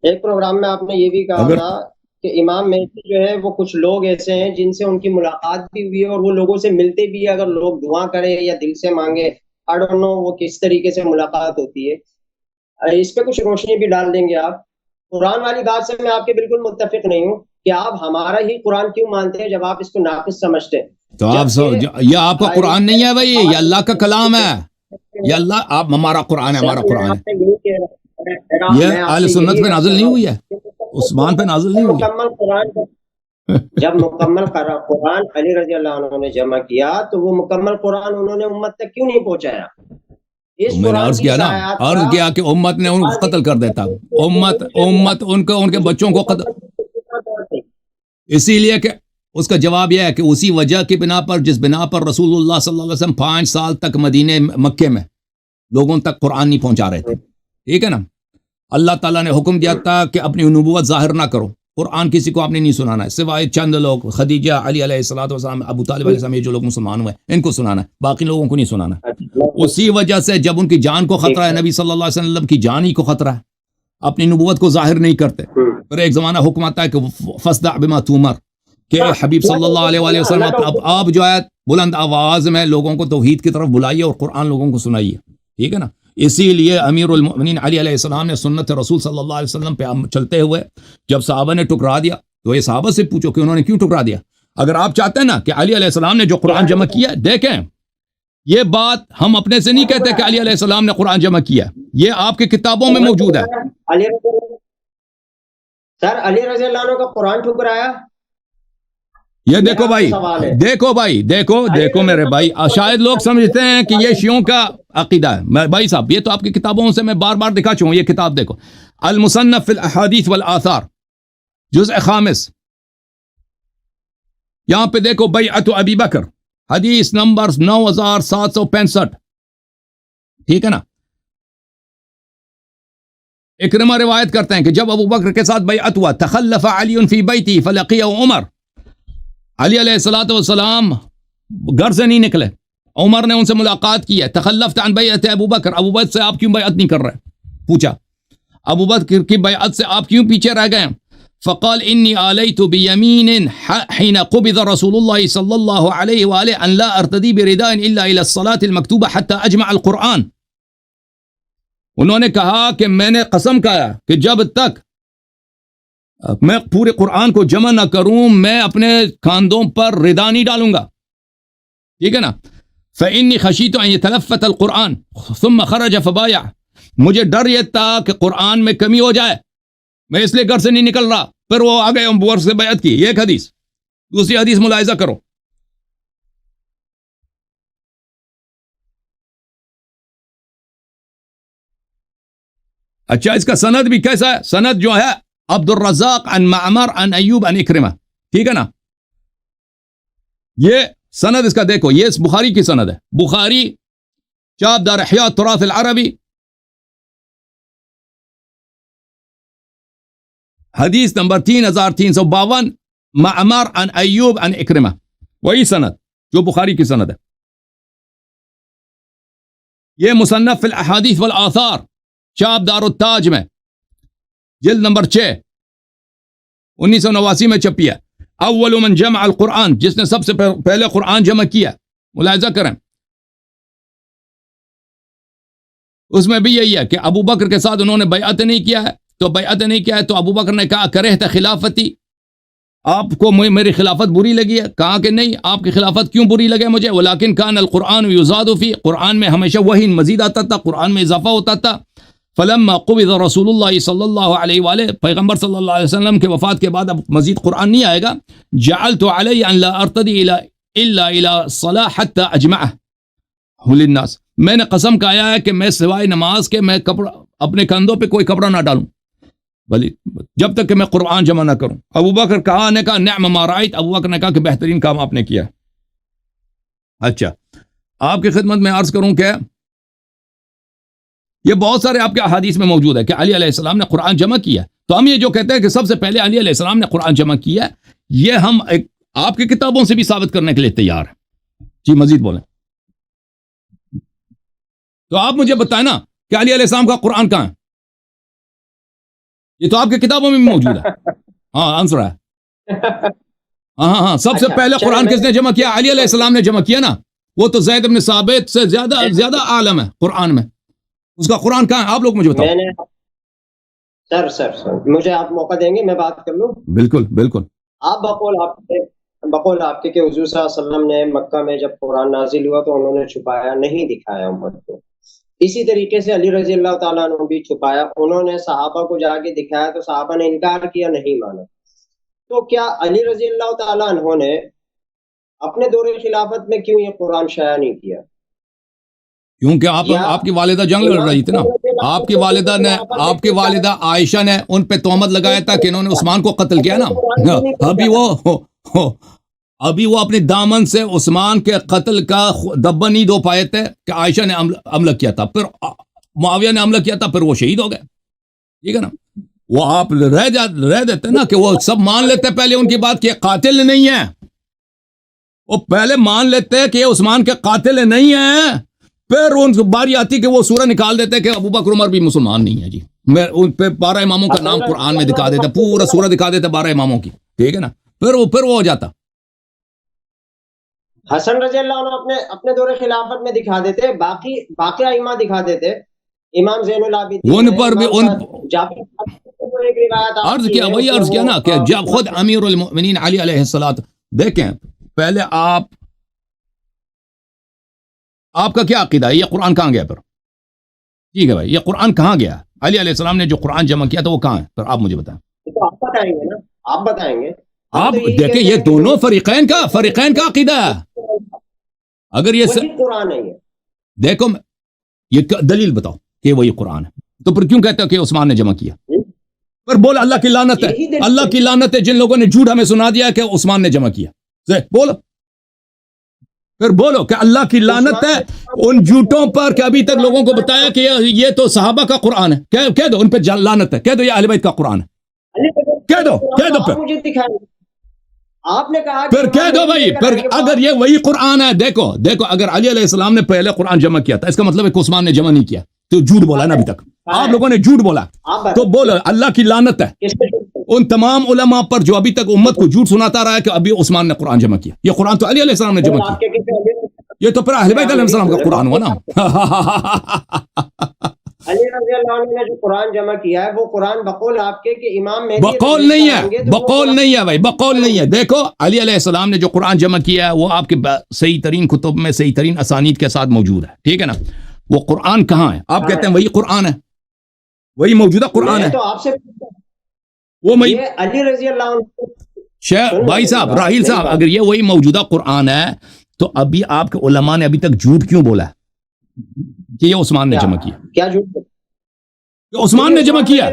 ایک پروگرام میں آپ نے یہ بھی کہا اگر تھا کہ امام مہدی جو ہے وہ کچھ لوگ ایسے ہیں جن سے ان کی ملاقات بھی ہوئی ہے اور وہ لوگوں سے ملتے بھی ہے، اگر لوگ دعا کرے یا دل سے مانگے، آئی ڈونٹ نو وہ کس طریقے سے ملاقات ہوتی ہے۔ اس پہ کچھ روشنی بھی ڈال دیں گے آپ؟ قرآن والی بات سے میں آپ کے بالکل متفق نہیں ہوں کہ آپ ہمارا ہی قرآن کیوں مانتے ہیں جب آپ اس کو ناقص سمجھتے ہیں؟ تو آپ یہ آپ کا قرآن نہیں ہے بھائی، یہ اللہ کا کلام ہے، یہ اللہ آپ ہمارا قرآن ہے، ہمارا قرآن ہے، یہ اہل سنت پہ نازل نہیں ہوئی ہے، عثمان پہ نازل نہیں ہوئی ہے۔ مکمل قرآن جب مکمل قرآن علی رضی اللہ عنہ نے جمع کیا تو وہ مکمل قرآن انہوں نے امت تک کیوں نہیں پہنچایا؟ اس میں نے قرآن عرض کی کیا نا، سایات عرض کا کیا کہ امت نے ان کو قتل کر دیتا، امت ان کے بچوں کو قتل، اسی لیے کہ اس کا جواب یہ ہے کہ اسی وجہ کی بنا پر، جس بنا پر رسول اللہ صلی اللہ علیہ وسلم 5 سال تک مدینے مکے میں لوگوں تک قرآن نہیں پہنچا رہے تھے، ٹھیک ہے نا۔ اللہ تعالیٰ نے حکم دیا تھا کہ اپنی نبوت ظاہر نہ کرو، قرآن کسی کو آپ نے نہیں سنانا ہے سوائے چند لوگ، خدیجہ، علی علیہ الصلوۃ والسلام، ابو طالب علیہ السلام، یہ جو لوگ مسلمان ہوئے ان کو سنانا ہے، باقی لوگوں کو نہیں سنانا۔ اسی وجہ سے جب ان کی جان کو خطرہ ہے، نبی صلی اللہ علیہ وسلم کی جان ہی کو خطرہ ہے، اپنی نبوت کو ظاہر نہیں کرتے، پھر ایک زمانہ حکم آتا ہے کہ فاصدع بما تؤمر، کہ حبیب صلی اللہ علیہ وآلہ وسلم اب آپ جو ہے بلند آواز میں لوگوں کو توحید کی طرف بلائیے اور قرآن لوگوں کو سنائیے، ٹھیک ہے نا۔ اسی لیے امیر المؤمنین علی علیہ السلام نے سنت رسول صلی اللہ علیہ وسلم پہ چلتے ہوئے جب صحابہ نے ٹکرا دیا تو یہ صحابہ سے پوچھو کہ انہوں نے کیوں ٹکرا دیا۔ اگر آپ چاہتے ہیں نا کہ علی علیہ السلام نے جو قرآن جمع کیا، دیکھیں یہ بات ہم اپنے سے نہیں کہتے کہ علی علیہ السلام نے قرآن جمع کیا، یہ آپ کی کتابوں میں موجود ہے۔ سر علی رضی اللہ عنہ کا قرآن ٹھکرایا؟ یہ دیکھو بھائی، دیکھو میرے بھائی، شاید لوگ سمجھتے ہیں کہ یہ شیعوں کا عقیدہ ہے، میں بھائی صاحب یہ تو آپ کی کتابوں سے میں بار بار دکھا چکا ہوں، یہ کتاب دیکھو، المصنف فی الاحادیث والآثار، جزء 5، یہاں پہ دیکھو بیعت ابی بکر، حدیث نمبر 9765، ٹھیک ہے نا۔ اکرمہ روایت کرتے ہیں کہ جب ابو بکر کے ساتھ بیعت ہوا، تخلف علی فی بیتی فلقیہ عمر، علی علیہ الصلوۃ والسلام گھر سے نہیں نکلے، عمر نے ان سے ملاقات کی ہے، تخلفت عن بیعت ابو بکر، ابو بکر سے آپ کیوں بیعت نہیں کر رہے؟ پوچھا ابو بکر کی بیعت سے آپ کیوں پیچھے رہ گئے؟ فقال انی آلیت بیمین حین قبض رسول اللہ صلی اللہ علیہ وآلہ ان لا ارتدی برداء الا الى الصلاة المکتوبہ حتی اجمع القرآن، انہوں نے کہا کہ میں نے قسم کھایا کہ جب تک میں پورے قرآن کو جمع نہ کروں میں اپنے کاندھوں پر ردا نہیں ڈالوں گا، ٹھیک ہے نا۔ فإنی خشیت ان یتلفت القرآن ثم خرج فبايع، مجھے ڈر یہ تھا کہ قرآن میں کمی ہو جائے، میں اس لیے گھر سے نہیں نکل رہا، پھر وہ آ گئے ابو بکر سے بیعت کی۔ یہ ایک حدیث، دوسری حدیث ملاحظہ کرو، اچھا اس کا سند بھی کیسا ہے؟ سند جو ہے عبد الرزاق عن معمر عن ایوب عن اکرمہ، ٹھیک ہے نا۔ یہ سند اس کا دیکھو، یہ اس بخاری کی سند ہے، بخاری چاپ دار احیاء التراث العربی، حدیث نمبر 3352، معمر عن ایوب عن اکرمہ، وہی سند جو بخاری کی سند ہے۔ یہ مصنف فی الاحادیث والآثار، چاپ دار التاج میں، جلد نمبر 6، 1989 میں چھپی ہے۔ اول من جمع القرآن، جس نے سب سے پہلے قرآن جمع کیا، ملاحظہ کریں، اس میں بھی یہی ہے کہ ابو بکر کے ساتھ انہوں نے بیعت نہیں کیا ہے، تو بیعت نہیں کیا ہے تو ابو بکر نے کہا کرہت خلافتی، آپ کو میری خلافت بری لگی ہے؟ کہا کہ نہیں، آپ کی خلافت کیوں بری لگے مجھے؟ ولیکن کان القرآن یزاد فی، قرآن میں ہمیشہ وحی مزید آتا تھا، قرآن میں اضافہ ہوتا تھا۔ فلما قبض رسول اللہ صلی اللہ علیہ وآلہ، پیغمبر صلی اللہ علیہ وسلم کے وفات کے بعد اب مزید قرآن نہیں آئے گا، جعلت علی ان لا ارتدی الا الى الصلاة حتى اجمعه للناس، میں نے قسم کھایا ہے کہ میں سوائے نماز کے میں کپڑا اپنے کندھوں پہ کوئی کپڑا نہ ڈالوں، بلی جب تک کہ میں قرآن جمع نہ کروں۔ ابو بکر نے کہا نعم ما رأیت، ابو بکر نے کہا کہ بہترین کام آپ نے کیا۔ اچھا آپ کی خدمت میں عرض کروں کہ یہ بہت سارے آپ کے احادیث میں موجود ہے کہ علی علیہ السلام نے قرآن جمع کیا، تو ہم یہ جو کہتے ہیں کہ سب سے پہلے علی علیہ السلام نے قرآن جمع کیا، یہ ہم آپ کی کتابوں سے بھی ثابت کرنے کے لیے تیار ہیں۔ جی مزید بولیں۔ تو آپ مجھے بتائیں نا کہ علی علیہ السلام کا قرآن کہاں ہے؟ یہ تو آپ کی کتابوں میں بھی موجود ہے. ہاں آنسر ہے. ہاں سب سے اچھا، پہلے چلو قرآن میں- کس نے جمع کیا؟ علی علیہ السلام نے جمع کیا نا. وہ تو زید بن ثابت سے زیادہ عالم ہے قرآن میں. اس کا قرآن کہاں ہے؟ آپ لوگ مجھے بتاؤ. میں نے سر مجھے آپ موقع دیں گے میں بات کر لوں. بالکل بالکل. آپ بقول آپ کے کہ حضور صلی اللہ علیہ وسلم نے مکہ میں جب قرآن نازل ہوا تو انہوں نے چھپایا نہیں دکھایا امت کو. اسی طریقے سے علی رضی اللہ تعالیٰ عنہ بھی چھپایا. انہوں نے صحابہ کو جا کے دکھایا تو صحابہ نے انکار کیا، نہیں مانا. تو کیا علی رضی اللہ تعالیٰ عنہ نے اپنے دور خلافت میں کیوں یہ قرآن شائع نہیں کیا؟ کیونکہ یا آپ کی والدہ جنگ لڑ رہی تھی نا. آپ کی والدہ عائشہ نے ان پہ تہمت لگایا تھا کہ انہوں نے عثمان کو قتل کیا نا. ابھی وہ اپنے دامن سے عثمان کے قتل کا دبا نہیں دو پائے تھے کہ عائشہ نے عمل کیا تھا، پھر معاویہ نے عمل کیا تھا، پھر وہ شہید ہو گئے. ٹھیک ہے نا. وہ آپ رہ دیتے نا کہ وہ سب مان لیتے پہلے ان کی بات کہ قاتل نہیں ہے. وہ پہلے مان لیتے کہ یہ عثمان کے قاتل نہیں ہیں، پھر ان کو باری آتی کہ وہ سورہ نکال دیتے کہ ابو بکر عمر بھی مسلمان نہیں ہے. جی میں ان پہ 12 اماموں کا نام قرآن میں دکھا دیتا، پورا سورہ دکھا دیتا 12 اماموں کی. ٹھیک ہے نا. پھر وہ ہو جاتا. حسن رضی اللہ عنہ اپنے دور خلافت میں دکھا دیتے، باقی ائمہ دکھا دیتے. امام زین العابدین ان پر بھی عرض کیا، وہی عرض کیا نا کہ جب خود امیر المؤمنین علی علیہ الصلوۃ. دیکھیں پہلے آپ کا کیا عقیدہ ہے؟ یہ قرآن کہاں گیا پھر؟ ٹھیک ہے بھائی، یہ قرآن کہاں گیا؟ علی علیہ السلام نے جو قرآن جمع کیا تھا وہ کہاں ہے؟ پھر آپ مجھے بتائیں. تو آپ بتائیں گے نا، آپ بتائیں گے. آپ دیکھیں یہ دونوں فریقین کا عقیدہ ہے. اگر یہ وہی قرآن ہے. دیکھو یہ دلیل بتاؤ کہ وہی قرآن ہے، تو پھر کیوں کہتے ہو کہ عثمان نے جمع کیا؟ پھر بول اللہ کی لعنت ہے، اللہ کی لعنت ہے جن لوگوں نے جھوٹ ہمیں سنا دیا کہ عثمان نے جمع کیا. بولو پھر بولو کہ اللہ کی لعنت ہے ان جھوٹوں پر کہ ابھی تک لوگوں کو بتایا کہ یہ تو صحابہ کا قرآن ہے. کہہ دو ان پہ لعنت ہے، کہہ دو یہ اہل بیت کا قرآن ہے. کہہ دو پھر مجھے دکھائیں. آپ نے کہا پھر کہہ دو بھائی. پھر اگر یہ وہی قرآن ہے، دیکھو اگر علی علیہ السلام نے پہلے قرآن جمع کیا تھا، اس کا مطلب ہے کہ عثمان نے جمع نہیں کیا. تو جھوٹ بولا نا ابھی تک آپ لوگوں نے جھوٹ بولا. تو بولو اللہ کی لعنت ہے ان تمام علماء پر جو ابھی تک امت کو جھوٹ سناتا رہا ہے کہ ابھی عثمان نے قرآن جمع کیا. یہ قرآن تو علی علیہ السلام نے جمع کیا. یہ تو پھر اہل بیت علیہ السلام کا قرآن ہوا نا. علی رضی اللہ عنہ نے جو قرآن جمع کیا ہے وہ قرآن بقول آپ کے کہ امام مہدی بقول نہیں ہے بھائی، بقول نہیں ہے. دیکھو علی علیہ السلام نے جو قرآن جمع کیا ہے وہ آپ کے صحیح ترین کتب میں صحیح ترین اسانید کے ساتھ موجود ہے. ٹھیک ہے نا. وہ قرآن کہاں ہے؟ آپ کہتے ہیں وہی قرآن ہے، وہی موجودہ قرآن ہے. تو آپ سے وہ علی رضی اللہ عنہ بھائی صاحب راہیل صاحب، اگر یہ وہی موجودہ قرآن ہے تو ابھی آپ کے علماء نے ابھی تک جھوٹ کیوں بولا ہے کہ یہ عثمان نے جمع کیا؟ کیا جھوٹ؟ عثمان نے جمع کیا.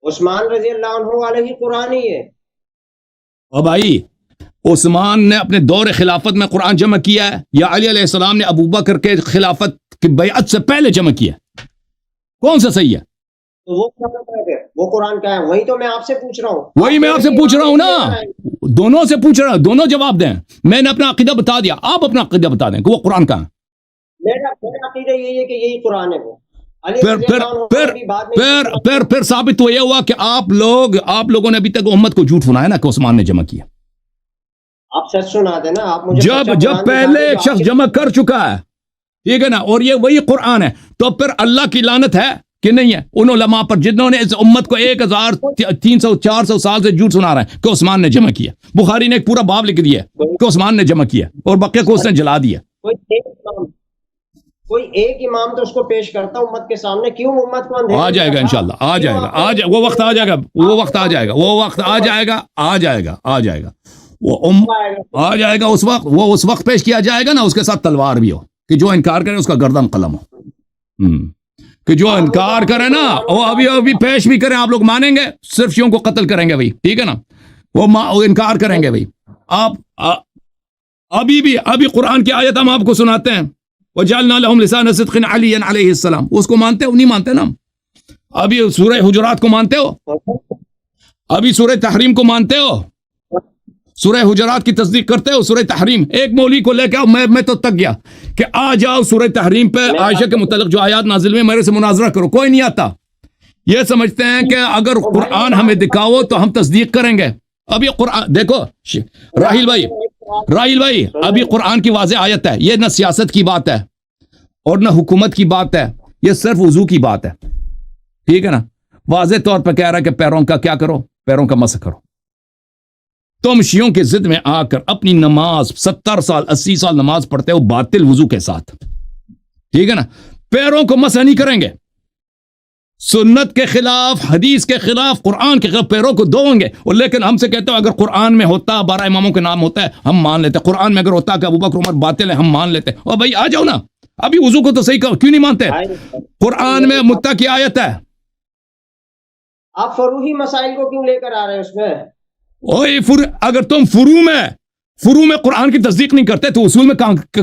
عثمان رضی اللہ عنہ والے ہی قرآن ہی ہے. اور بھائی عثمان نے اپنے دور خلافت میں قرآن جمع کیا ہے یا علی علیہ السلام نے ابو بکر کے خلافت کی بیعت سے پہلے جمع کیا؟ کون سا صحیح ہے؟ تو وہ قرآن کا ہے. وہی تو میں آپ سے پوچھ رہا ہوں. وہی میں آپ سے پوچھ رہا ہوں نا، دونوں سے پوچھ رہا ہوں، دونوں جواب دیں. میں نے اپنا عقیدہ بتا دیا، آپ اپنا عقیدہ بتا دیں کہ وہ قرآن کہاں ہے. میرا عقیدہ یہی ہے کہ یہی قرآن ہے. وہ پھر ثابت تو یہ ہوا کہ آپ لوگوں نے ابھی تک امت کو جھوٹ سنایا نا کہ عثمان نے جمع کیا. آپ سچ سنا دیں نا. آپ مجھے جب پہلے ایک شخص جمع کر چکا ہے، ٹھیک ہے نا، اور یہ وہی قرآن ہے، تو پھر اللہ کی لعنت ہے کہ نہیں ہے ان علماء پر جنہوں نے اس امت کو 1300-400 سال سے جھوٹ سنا رہے ہیں کہ عثمان نے جمع کیا. بخاری نے ایک پورا باب لکھ دیا کہ عثمان نے جمع کیا اور بقیہ کو اس نے جلا دیا. کوئی ایک امام تو اس کو پیش کرتا امت کے سامنے. کیوں امت کو آ جائے گا انشاءاللہ، آ جائے گا، وہ وقت آ جائے گا. اس وقت پیش کیا جائے گا نا، اس کے ساتھ تلوار بھی ہو کہ جو انکار کرے اس کا گردن قلم ہو. کہ جو انکار کرے نا وہ ابھی پیش بھی کریں، آپ لوگ مانیں گے؟ صرف شیعوں کو قتل کریں گے بھائی. ٹھیک ہے نا. وہ انکار کریں گے بھائی. آپ ابھی قرآن کی آیت ہم آپ کو سناتے ہیں، وَجَعَلْنَا لَهُمْ لِسَانَ صِدْقٍ عَلِيًّا عَلَيْهِ السلام. اس کو مانتے ہو نہیں مانتے نا؟ ابھی سورہ حجرات کو مانتے ہو؟ ابھی سورہ تحریم کو مانتے ہو؟ سورہ حجرات کی تصدیق کرتے ہو؟ سورہ تحریم ایک مولوی کو لے کے آؤ، میں تو تک گیا کہ آ جاؤ سورہ تحریم پہ عائشہ کے متعلق جو آیات نازل ہوئی میرے سے مناظرہ کرو، کوئی نہیں آتا. یہ سمجھتے ہیں کہ اگر قرآن ہمیں دکھاؤ تو ہم تصدیق کریں گے. اب یہ قرآن دیکھو راہیل بھائی ابھی قرآن کی واضح آیت ہے، یہ نہ سیاست کی بات ہے اور نہ حکومت کی بات ہے، یہ صرف وضو کی بات ہے، ٹھیک ہے نا. واضح طور پہ کہہ رہا ہے کہ پیروں کا کیا کرو، پیروں کا مسح کرو. تم شیعوں کے ضد میں آ کر اپنی نماز 70 سال 80 سال نماز پڑھتے ہو باطل وضو کے ساتھ، ٹھیک ہے نا. پیروں کو مسح نہیں کریں گے، سنت کے خلاف، حدیث کے خلاف، قرآن کے خلاف پیروں کو دھویں گے. اور لیکن ہم سے کہتے ہو اگر قرآن میں ہوتا 12 اماموں کے نام ہوتا ہے ہم مان لیتے، قرآن میں اگر ہوتا کہ ابوبکر عمر باطل ہے ہم مان لیتے. اور بھائی آ جاؤ نا، ابھی وضو کو تو صحیح کرو، کیوں نہیں مانتے؟ قرآن میں متّا کی آیت ہے. آپ فروعی مسائل کو کیوں لے کر آ رہے ہیں اس میں؟ اگر تم فروع میں قرآن کی تصدیق نہیں کرتے تو اصول میں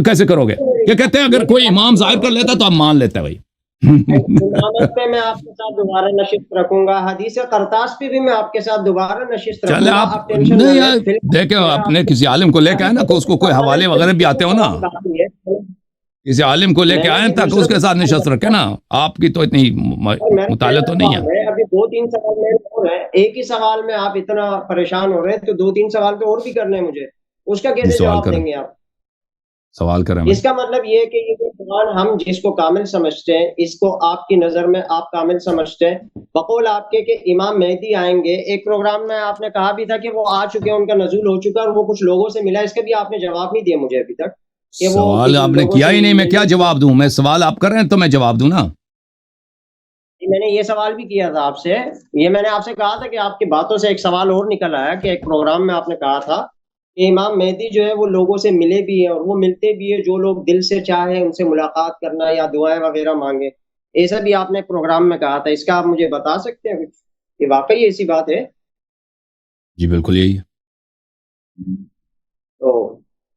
کیسے کرو گے؟ یہ کہتے ہیں اگر کوئی امام ظاہر کر لیتا تو ہم مان لیتے ہیں. بھائی امامت پہ میں آپ کے ساتھ دوبارہ نشست رکھوں گا، حدیث قرطاس پہ بھی میں آپ کے ساتھ دوبارہ نشست رکھوں چلے گا. آپ ٹینشن نہیں نہ یار لیں. دیکھیں اپنے کسی عالم کو لے کے آئے نا، اس کو کوئی حوالے وغیرہ بھی آتے ہو نا، کسی عالم کو لے کے آئے تاکہ اس کے ساتھ نشست رکھے نا. آپ کی تو اتنی مطالعہ تو نہیں ہے. ابھی 2-3 سوال میں اور ہیں، ایک ہی سوال میں آپ اتنا پریشان ہو رہے ہیں تو 2-3 سوال تو اور بھی کرنے ہیں مجھے. اس کا کیسے جواب دیں گے آپ؟ سوال کریں. اس کا مطلب یہ ہے کہ یہ قرآن ہم جس کو کامل سمجھتے ہیں، اس کو آپ کی نظر میں آپ کامل سمجھتے ہیں. بقول آپ کے کہ امام مہدی آئیں گے، ایک پروگرام میں آپ نے کہا بھی تھا کہ وہ آ چکے ہیں، ان کا نزول ہو چکا ہے اور وہ کچھ لوگوں سے ملا. اس کا بھی آپ نے جواب نہیں دیا مجھے ابھی تک. سوال آپ نے کیا ہی نہیں، میں کیا جواب دوں؟ میں سوال آپ کر رہے ہیں تو میں جواب دوں نا. میں نے یہ سوال بھی کیا تھا آپ سے، یہ میں نے آپ سے کہا تھا کہ آپ کی باتوں سے ایک سوال اور نکل آیا کہ ایک پروگرام میں آپ نے کہا تھا کہ امام مہدی جو ہے وہ لوگوں سے ملے بھی ہیں اور وہ ملتے بھی ہیں جو لوگ دل سے چاہیں ان سے ملاقات کرنا یا دعائیں وغیرہ مانگے. ایسا بھی آپ نے پروگرام میں کہا تھا. اس کا آپ مجھے بتا سکتے ہیں کہ واقعی ایسی بات ہے؟ جی بالکل یہی ہے. تو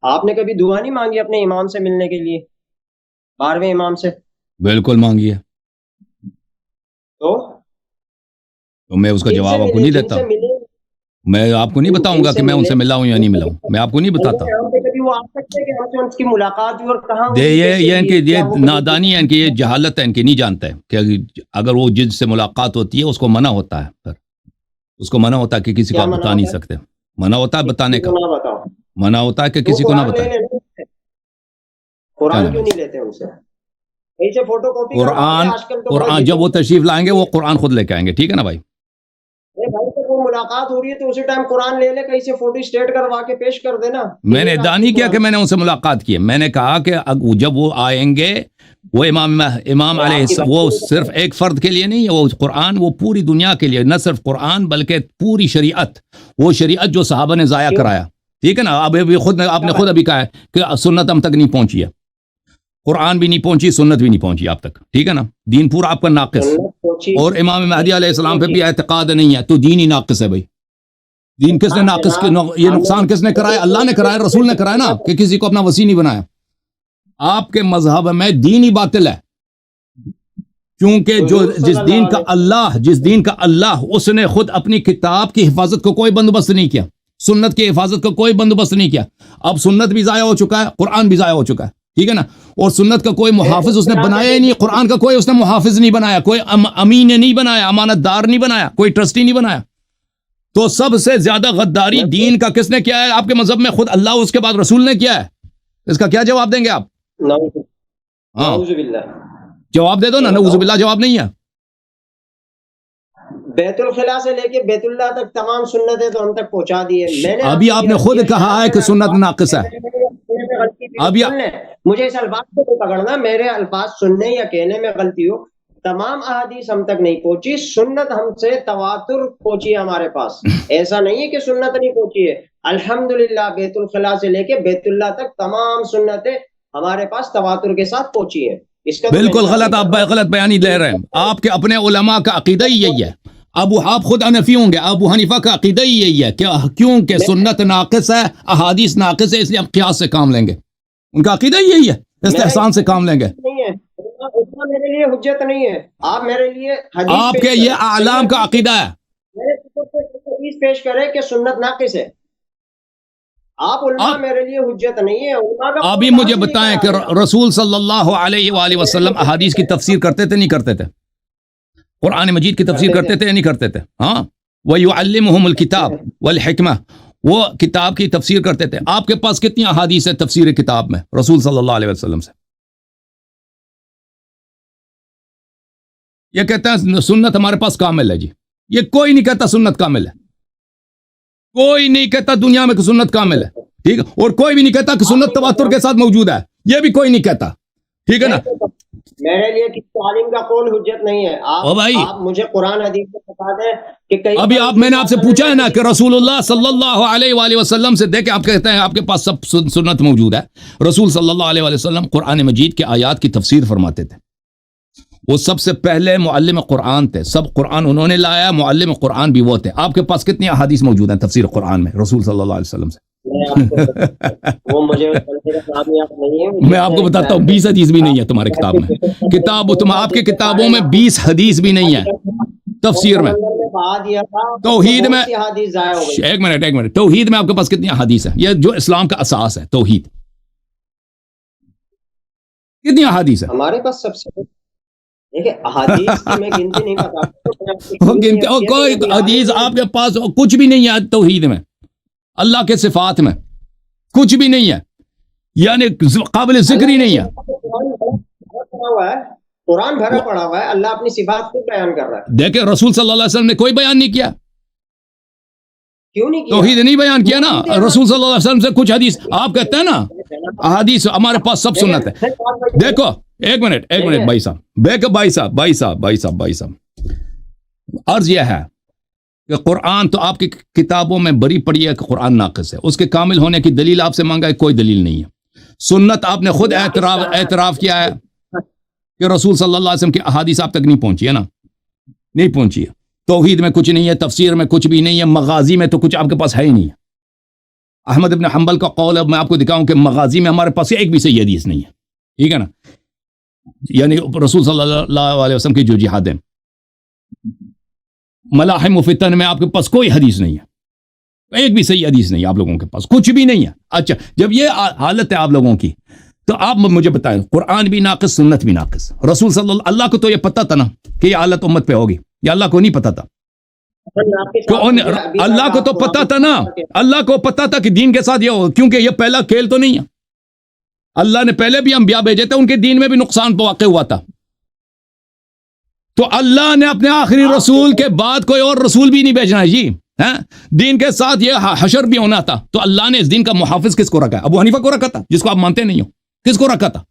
آپ نے کبھی دعا نہیں مانگی اپنے امام سے ملنے کے لیے، 12ویں امام سے؟ بالکل مانگی ہے. تو میں اس کا جواب آپ کو نہیں دیتا، میں آپ کو نہیں بتاؤں گا کہ میں ان سے ملا ہوں یا نہیں ملا ہوں، میں آپ کو نہیں بتاتا. یہ ان کی یہ نادانی ہے، ان کی یہ جہالت ہے، ان کی نہیں جانتا ہے کہ اگر وہ جن سے ملاقات ہوتی ہے اس کو منع ہوتا ہے، پھر اس کو منع ہوتا ہے کہ کسی کو آپ بتا نہیں سکتے. منع ہوتا ہے بتانے کا، منع ہوتا ہے کہ کسی کو نہ بتائیں. قرآن کیوں نہیں لیتے ان سے؟ قرآن جب وہ تشریف لائیں گے وہ قرآن خود لے کے آئیں گے، ٹھیک ہے نا بھائی. وہ ملاقات ہو رہی ہے تو اسی ٹائم قرآن لے لے، کہیں سے فوٹو اسٹیٹ کروا کے پیش کر دینا. میں نے ادعا نہیں کیا کہ میں نے ان سے ملاقات کی ہے، میں نے کہا کہ جب وہ آئیں گے وہ امام علیہ وہ صرف ایک فرد کے لیے نہیں ہے، وہ قرآن وہ پوری دنیا کے لیے، نہ صرف قرآن بلکہ پوری شریعت، وہ شریعت جو صحابہ نے ضائع کرایا، ٹھیک ہے نا. اب آپ نے خود ابھی کہا ہے کہ سنت ہم تک نہیں پہنچی ہے، قرآن بھی نہیں پہنچی، سنت بھی نہیں پہنچی آپ تک، ٹھیک ہے نا. دین پورا آپ کا ناقص، اور امام مہدی علیہ السلام پہ بھی اعتقاد نہیں ہے تو دین ہی ناقص ہے. بھائی دین کس نے ناقص، یہ نقصان کس نے کرایا؟ اللہ نے کرایا، رسول نے کرایا نا، کہ کسی کو اپنا وسیع نہیں بنایا. آپ کے مذہب میں دین ہی باطل ہے، کیونکہ جس دین کا اللہ اس نے خود اپنی کتاب کی حفاظت کو کوئی بندوبست نہیں کیا، سنت کی حفاظت کو کوئی بندوبست نہیں کیا. اب سنت بھی ضائع ہو چکا ہے، قرآن بھی ضائع ہو چکا ہے، ٹھیک ہے نا. اور سنت کا کوئی محافظ اس نے بنایا ہی نہیں، قرآن کا کوئی اس نے محافظ نہیں بنایا، کوئی امین نہیں بنایا، امانت دار نہیں بنایا، کوئی ٹرسٹی نہیں بنایا. تو سب سے زیادہ غداری دین کا کس نے کیا ہے آپ کے مذہب میں؟ خود اللہ، اس کے بعد رسول نے کیا ہے. اس کا کیا جواب دیں گے آپ؟ ہاں جواب دے دو نا. نعوذ باللہ جواب نہیں ہے. بیت الخلا سے لے کے بیت اللہ تک تمام سنتیں تو ہم تک پہنچا دی ہے. ابھی آپ نے خود کہا ہے کہ سنت ناقص ہے. ابھی مجھے اس الفاظ کو پکڑنا، میرے الفاظ سننے یا کہنے میں غلطی ہو. تمام احادیث ہم تک نہیں پہنچی، سنت ہم سے تواتر پہنچی ہے ہمارے پاس. ایسا نہیں ہے کہ سنت نہیں پہنچی ہے. الحمدللہ بیت الخلا سے لے کے بیت اللہ تک تمام سنتیں ہمارے پاس تواتر کے ساتھ پہنچی ہیں. بالکل غلط، آپ غلط بیانی لے رہے ہیں. آپ کے اپنے علماء کا عقیدہ ہی یہی ہے. ابو آپ خود حنفی ہوں گے، ابو حنیفہ کا عقیدہ ہی یہی ہے کہ کیونکہ سنت ناقص ہے، احادیث ناقص ہے، اس لیے ہم قیاس سے کام لیں گے. ان کا عقیدہ ہی یہی ہے، استحسان سے کام لیں گے. میرے لیے حجت نہیں ہے. آپ میرے لیے آپ کے یہ اعلام کا عقیدہ ہے. حدیث پیش کرے کہ سنت ناقص ہے. آپ علماء میرے لیے حجت نہیں ہے. علماء کا ابھی قول مجھے کہاں سے بتائیں کہ نکالا آپ نے؟ رسول صلی اللہ علیہ وآلہ وسلم احادیث کی تفسیر کرتے تھے نہیں کرتے تھے؟ قرآن مجید کی تفسیر کرتے تھے یا نہیں کرتے تھے؟ ہاں. وَيُعَلِّمُهُمُ الْكِتَابَ وَالْحِكْمَةَ، وہ کتاب کی تفسیر کرتے تھے. آپ کے پاس کتنی احادیث ہے تفسیر کتاب میں رسول صلی اللہ علیہ وسلم سے؟ یہ کہتا ہے سنت ہمارے پاس کامل ہے جی. یہ کوئی نہیں کہتا سنت کامل ہے. کوئی نہیں کہتا دنیا میں کہ سنت کامل ہے. ٹھیک ہے. اور کوئی بھی نہیں کہتا کہ سنت تواتر کے ساتھ موجود ہے. یہ بھی کوئی نہیں کہتا. ٹھیک ہے نا. میرے لیے کسی عالم کا قول حجت نہیں ہے. او بھائی، آپ مجھے قرآن حدیث سے بتا دیں کہ کہیں ابھی میں نے آپ سے پوچھا ہے نا کہ رسول اللہ صلی اللہ علیہ وآلہ وسلم سے دیکھیں، آپ کہتے ہیں آپ کے پاس سب سنت موجود ہے. رسول صلی اللہ علیہ وآلہ وسلم قرآن مجید کے آیات کی تفسیر فرماتے تھے. وہ سب سے پہلے معلم قرآن تھے. سب قرآن انہوں نے لایا. معلم قرآن بھی وہ تھے. آپ کے پاس کتنی احادیث موجود ہیں تفسیر قرآن میں رسول صلی اللہ علیہ وسلم سے؟ وہ مجھے میں آپ کو بتاتا ہوں 20 حدیث بھی نہیں ہے تمہارے کتاب میں. آپ کی کتابوں میں 20 حدیث بھی نہیں ہے تفسیر میں. توحید میں ایک منٹ توحید میں آپ کے پاس کتنی احادیث ہے؟ یہ جو اسلام کا اساس ہے توحید، کتنی احادیث ہے ہمارے پاس؟ سب سے دیکھیں احادیث کی میں گنتی نہیں بتا. کوئی حدیث آپ کے پاس کچھ بھی نہیں ہے توحید میں. اللہ کے صفات میں کچھ بھی نہیں ہے، یعنی قابل ذکر ہی نہیں ہے. قرآن بھرا پڑا ہوا ہے. اللہ اپنی صفات کو بیان کر رہا ہے. دیکھیں رسول صلی اللہ علیہ وسلم نے کوئی بیان نہیں کیا. کیوں نہیں کیا؟ توحید نہیں بیان کیا نا. رسول صلی اللہ علیہ وسلم سے کچھ حدیث آپ کہتے ہیں نا احادیث ہمارے پاس سب سنت ہے. دیکھو ایک منٹ بھائی صاحب عرض یہ ہے کہ قرآن تو آپ کی کتابوں میں بری پڑی ہے کہ قرآن ناقص ہے. اس کے کامل ہونے کی دلیل آپ سے مانگا ہے، کوئی دلیل نہیں ہے. سنت آپ نے خود اعتراف کیا ہے کہ رسول صلی اللہ علیہ وسلم کی احادیث آپ تک نہیں پہنچی ہے نا، نہیں پہنچی ہے. توحید میں کچھ نہیں ہے، تفسیر میں کچھ بھی نہیں ہے، مغازی میں تو کچھ آپ کے پاس ہے ہی نہیں ہے. احمد ابن حنبل کا قول ہے، میں آپ کو دکھاؤں کہ مغازی میں ہمارے پاس ایک بھی صحیح حدیث نہیں ہے. ٹھیک ہے نا. یعنی رسول صلی اللہ علیہ وسلم کی جو جہاد ہے، ملاحم و فتن میں آپ کے پاس کوئی حدیث نہیں ہے، ایک بھی صحیح حدیث نہیں ہے آپ لوگوں کے پاس، کچھ بھی نہیں ہے. اچھا جب یہ حالت ہے آپ لوگوں کی تو آپ مجھے بتائیں قرآن بھی ناقص سنت بھی ناقص. رسول صلی اللہ کو تو یہ پتہ تھا نا کہ یہ حالت امت پہ ہوگی، یہ اللہ کو نہیں پتہ تھا. اللہ کو تو پتہ تھا نا، اللہ کو پتہ تھا کہ دین کے ساتھ یہ ہو، کیونکہ یہ پہلا کھیل تو نہیں ہے. اللہ نے پہلے بھی انبیاء بھیجے تھے، ان کے دین میں بھی نقصان واقع ہوا تھا. تو اللہ نے اپنے آخری رسول کے بعد کوئی اور رسول بھی نہیں بھیجنا ہے جی. دین کے ساتھ یہ حشر بھی ہونا تھا. تو اللہ نے اس دین کا محافظ کس کو رکھا ہے؟ ابو حنیفہ کو رکھا تھا جس کو آپ مانتے نہیں ہو. کس کو رکھا تھا؟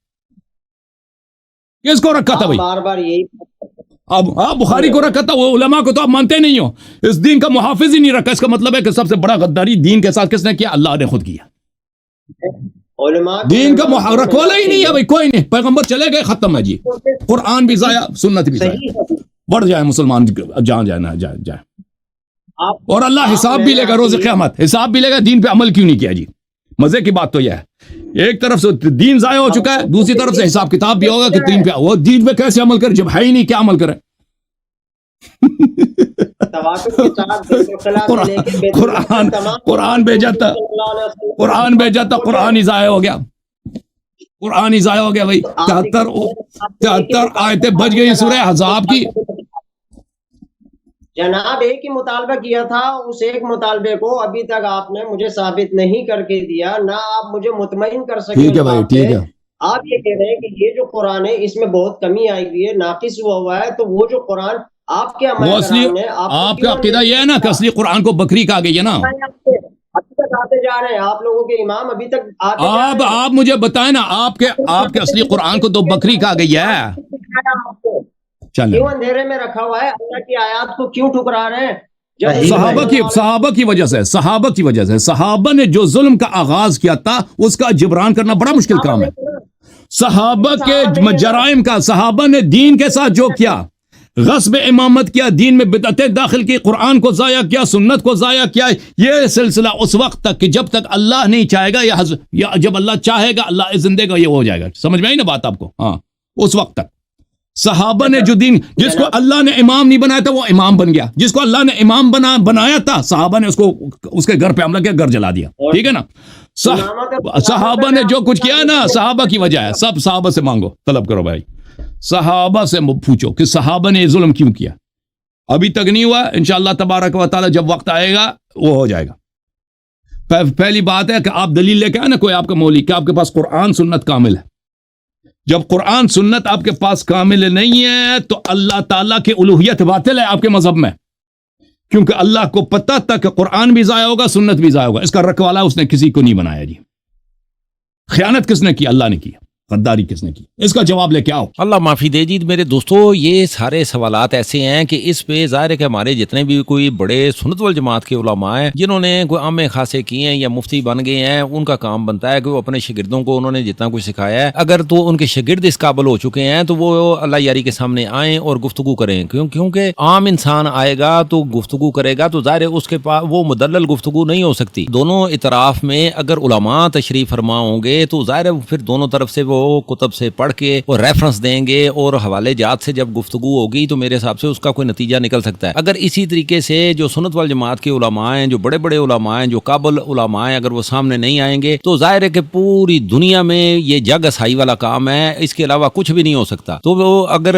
کس کو رکھا تھا بھائی؟ بار بار یہی اب آپ بخاری کو رکھا تھا، وہ علماء کو تو آپ مانتے نہیں ہو. اس دین کا محافظ ہی نہیں رکھا. اس کا مطلب ہے کہ سب سے بڑا غداری دین کے ساتھ کس نے کیا؟ اللہ نے خود کیا. دین کا رکھوالا ہی نہیں ہے بھائی، کوئی نہیں. پیغمبر چلے گئے، ختم ہے جی. قرآن بھی ضائع، سنت بھی ضائع. بڑھ جائے مسلمان جہاں جانا جائے. اور اللہ حساب بھی لے گا روز قیامت، حساب بھی لے گا. دین پہ عمل کیوں نہیں کیا جی؟ مزے کی بات تو یہ ہے، ایک طرف سے دین ضائع ہو چکا ہے، دوسری طرف سے حساب کتاب بھی ہوگا کہ دین پہ، وہ دین پہ کیسے عمل کرے جب ہے ہی نہیں، کیا عمل کرے؟ قرآن بھیجا تھا، قرآن ہی ضائع ہو گیا. قرآن ہی ضائع ہو گیا بھائی. 73 آیتیں بچ گئی سورہ احزاب کی. جناب ایک ہی مطالبہ کیا تھا، اس ایک مطالبے کو ابھی تک آپ نے مجھے ثابت نہیں کر کے دیا، نہ آپ مجھے مطمئن کر سکے. ٹھیک ہے بھائی، ٹھیک ہے. آپ یہ کہہ رہے ہیں کہ یہ جو قرآن ہے اس میں بہت کمی آئی ہوئی ہے، ناقص ہوا ہے. تو وہ جو قرآن آپ کے آپ کا عقیدہ یہ ہے نا کہ اصلی قرآن کو بکری کہا گئی ہے نا. ابھی تک آتے جا رہے ہیں آپ لوگوں کے امام، ابھی تک آپ مجھے بتائیں نا، آپ کے اصلی قرآن کو تو بکری کہا گئی ہے. کیوں اندھیرے میں رکھا ہوا ہے؟ اللہ کی آیات کو کیوں ٹھکرا رہے ہیں؟ صحابہ کی وجہ سے صحابہ نے جو ظلم کا آغاز کیا تھا اس کا جبران کرنا بڑا مشکل کام ہے. صحابہ کے جرائم کا، صحابہ نے دین کے ساتھ جو کیا، غصب امامت کیا، دین میں بدعتیں داخل کی، قرآن کو ضائع کیا، سنت کو ضائع کیا. یہ سلسلہ اس وقت تک کہ جب تک اللہ نہیں چاہے گا، یا جب اللہ چاہے گا، اللہ اذن دے گا، یہ ہو جائے گا. سمجھ میں آئی نا بات آپ کو؟ ہاں، اس وقت تک صحابہ نے جو دین، جس کو اللہ نے امام نہیں بنایا تھا وہ امام بن گیا، جس کو اللہ نے امام بنایا تھا صحابہ نے اس کے گھر پہ حملہ کیا، گھر جلا دیا، ٹھیک ہے نا. صحابہ نے جو کچھ کیا نا صحابہ کی وجہ ہے. سب صحابہ سے مانگو، طلب کرو بھائی، صحابہ سے پوچھو کہ صحابہ نے یہ ظلم کیوں کیا. ابھی تک نہیں ہوا، انشاءاللہ تبارک و تعالی جب وقت آئے گا وہ ہو جائے گا. پہلی بات ہے کہ آپ دلیل لے کے آئے نا کوئی آپ کا مولوی کہ آپ کے پاس قرآن سنت کامل ہے. جب قرآن سنت آپ کے پاس کامل نہیں ہے تو اللہ تعالیٰ کی الوہیت باطل ہے آپ کے مذہب میں، کیونکہ اللہ کو پتہ تھا کہ قرآن بھی ضائع ہوگا، سنت بھی ضائع ہوگا. اس کا رکھوالا اس نے کسی کو نہیں بنایا جی. خیانت کس نے کی؟ اللہ نے کی. غداری کس نے کی؟ اس کا جواب لے کے آؤ. اللہ معافی دے جی میرے دوستو. یہ سارے سوالات ایسے ہیں کہ اس پہ ظاہر ہے کہ ہمارے جتنے بھی کوئی بڑے سنت والجماعت کے علماء ہیں جنہوں نے کوئی عامے خاصے کیے ہیں یا مفتی بن گئے ہیں، ان کا کام بنتا ہے کہ وہ اپنے شاگردوں کو انہوں نے جتنا کچھ سکھایا ہے، اگر تو ان کے شاگرد اس قابل ہو چکے ہیں تو وہ اللہ یاری کے سامنے آئیں اور گفتگو کریں. کیونکہ عام انسان آئے گا تو گفتگو کرے گا تو ظاہر ہے اس کے پاس وہ مدلل گفتگو نہیں ہو سکتی. دونوں اطراف میں اگر علماء تشریف فرما ہوں گے تو ظاہر ہے پھر دونوں طرف سے وہ کتب سے پڑھ کے اور ریفرنس دیں گے اور حوالے جات سے جب گفتگو ہوگی تو میرے حساب سے اس کا کوئی نتیجہ نکل سکتا ہے. اگر اسی طریقے سے جو سنت والجماعت کے علماء ہیں، جو بڑے بڑے علماء ہیں، جو قابل علماء ہیں، اگر وہ سامنے نہیں آئیں گے تو ظاہر ہے کہ پوری دنیا میں یہ جگ اسائی والا کام ہے، اس کے علاوہ کچھ بھی نہیں ہو سکتا. تو وہ اگر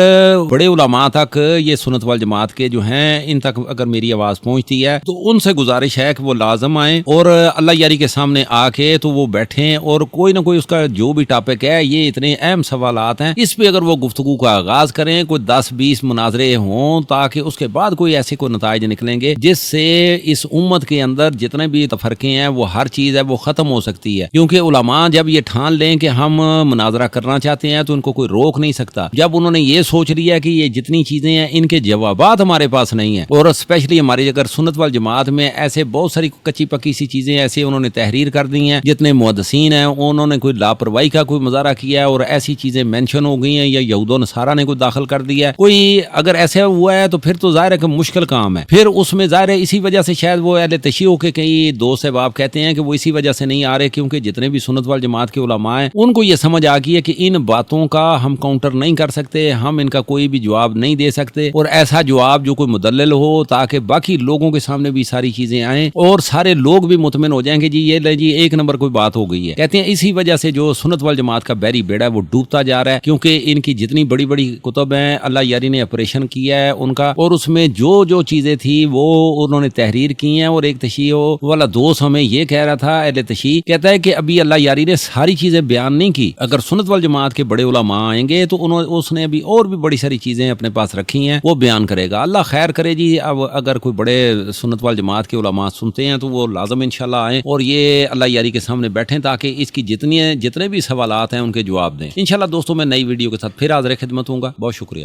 بڑے علماء تک یہ سنت والجماعت کے جو ہیں ان تک اگر میری آواز پہنچتی ہے تو ان سے گزارش ہے کہ وہ لازم آئیں اور اللہ یاری کے سامنے آ کے تو وہ بیٹھیں اور کوئی نہ کوئی اس کا جو بھی ٹاپک ہے، یہ اتنے اہم سوالات ہیں، اس پہ اگر وہ گفتگو کا آغاز کریں، کوئی 10-20 مناظرے ہوں تاکہ اس کے بعد کوئی ایسے کوئی نتائج نکلیں گے جس سے اس امت کے اندر جتنے بھی تفرقے ہیں وہ ہر چیز ہے وہ ختم ہو سکتی ہے. کیونکہ علماء جب یہ ٹھان لیں کہ ہم مناظرہ کرنا چاہتے ہیں تو ان کو کوئی روک نہیں سکتا. جب انہوں نے یہ سوچ لیا کہ یہ جتنی چیزیں ہیں ان کے جوابات ہمارے پاس نہیں ہیں، اور اسپیشلی ہماری اگر سنت والجماعت میں ایسے بہت ساری کچی پکی سی چیزیں ایسے انہوں نے تحریر کر دی ہیں، جتنے محدثین ہیں انہوں نے کوئی لاپرواہی کا کوئی مظاہرہ کیا ہے اور ایسی چیزیں مینشن ہو گئی ہیں یا یہود و نصارہ نے کوئی داخل کر دیا ہے، کوئی اگر ایسا ہوا ہے تو پھر تو ظاہر ہے کہ مشکل کام ہے. پھر اس میں ظاہر ہے اسی وجہ سے شاید وہ اہل تشیع کے کئی دوست احباب کہتے ہیں کہ وہ اسی وجہ سے نہیں آ رہے کیونکہ جتنے بھی سنت والجماعت کے علماء ہیں ان کو یہ سمجھ آ گئی ہے کہ ان باتوں کا ہم کاؤنٹر نہیں کر سکتے، ہم ان کا کوئی بھی جواب نہیں دے سکتے، اور ایسا جواب جو کوئی مدلل ہو تاکہ باقی لوگوں کے سامنے بھی ساری چیزیں آئیں اور سارے لوگ بھی مطمئن ہو جائیں کہ جی یہ لے جی ایک نمبر کوئی بات ہو گئی ہے. کہتے ہیں اسی وجہ سے جو سنت والجماعت کا بحری بیڑا ہے وہ ڈوبتا جا رہا ہے، کیونکہ ان کی جتنی بڑی بڑی کتب ہیں اللہ یاری نے آپریشن کیا ہے ان کا، اور اس میں جو چیزیں تھی وہ انہوں نے تحریر کی ہیں. اور ایک تشیع والا دوست ہمیں یہ کہہ رہا تھا، اہل تشیع کہتا ہے کہ ابھی اللہ یاری نے ساری چیزیں بیان نہیں کی، اگر سنت والجماعت کے بڑے علماء آئیں گے تو اس نے ابھی اور بھی بڑی ساری چیزیں اپنے پاس رکھی ہیں وہ بیان کرے گا. اللہ خیر کرے جی. اب اگر کوئی بڑے سنت والجماعت کے علماء سنتے ہیں تو وہ لازم انشاءاللہ آئیں اور یہ اللہ یاری کے سامنے بیٹھیں تاکہ اس کی جتنے بھی سوالات ہیں ان کے جواب دیں. انشاءاللہ دوستوں میں نئی ویڈیو کے ساتھ پھر حاضر خدمت ہوں گا. بہت شکریہ.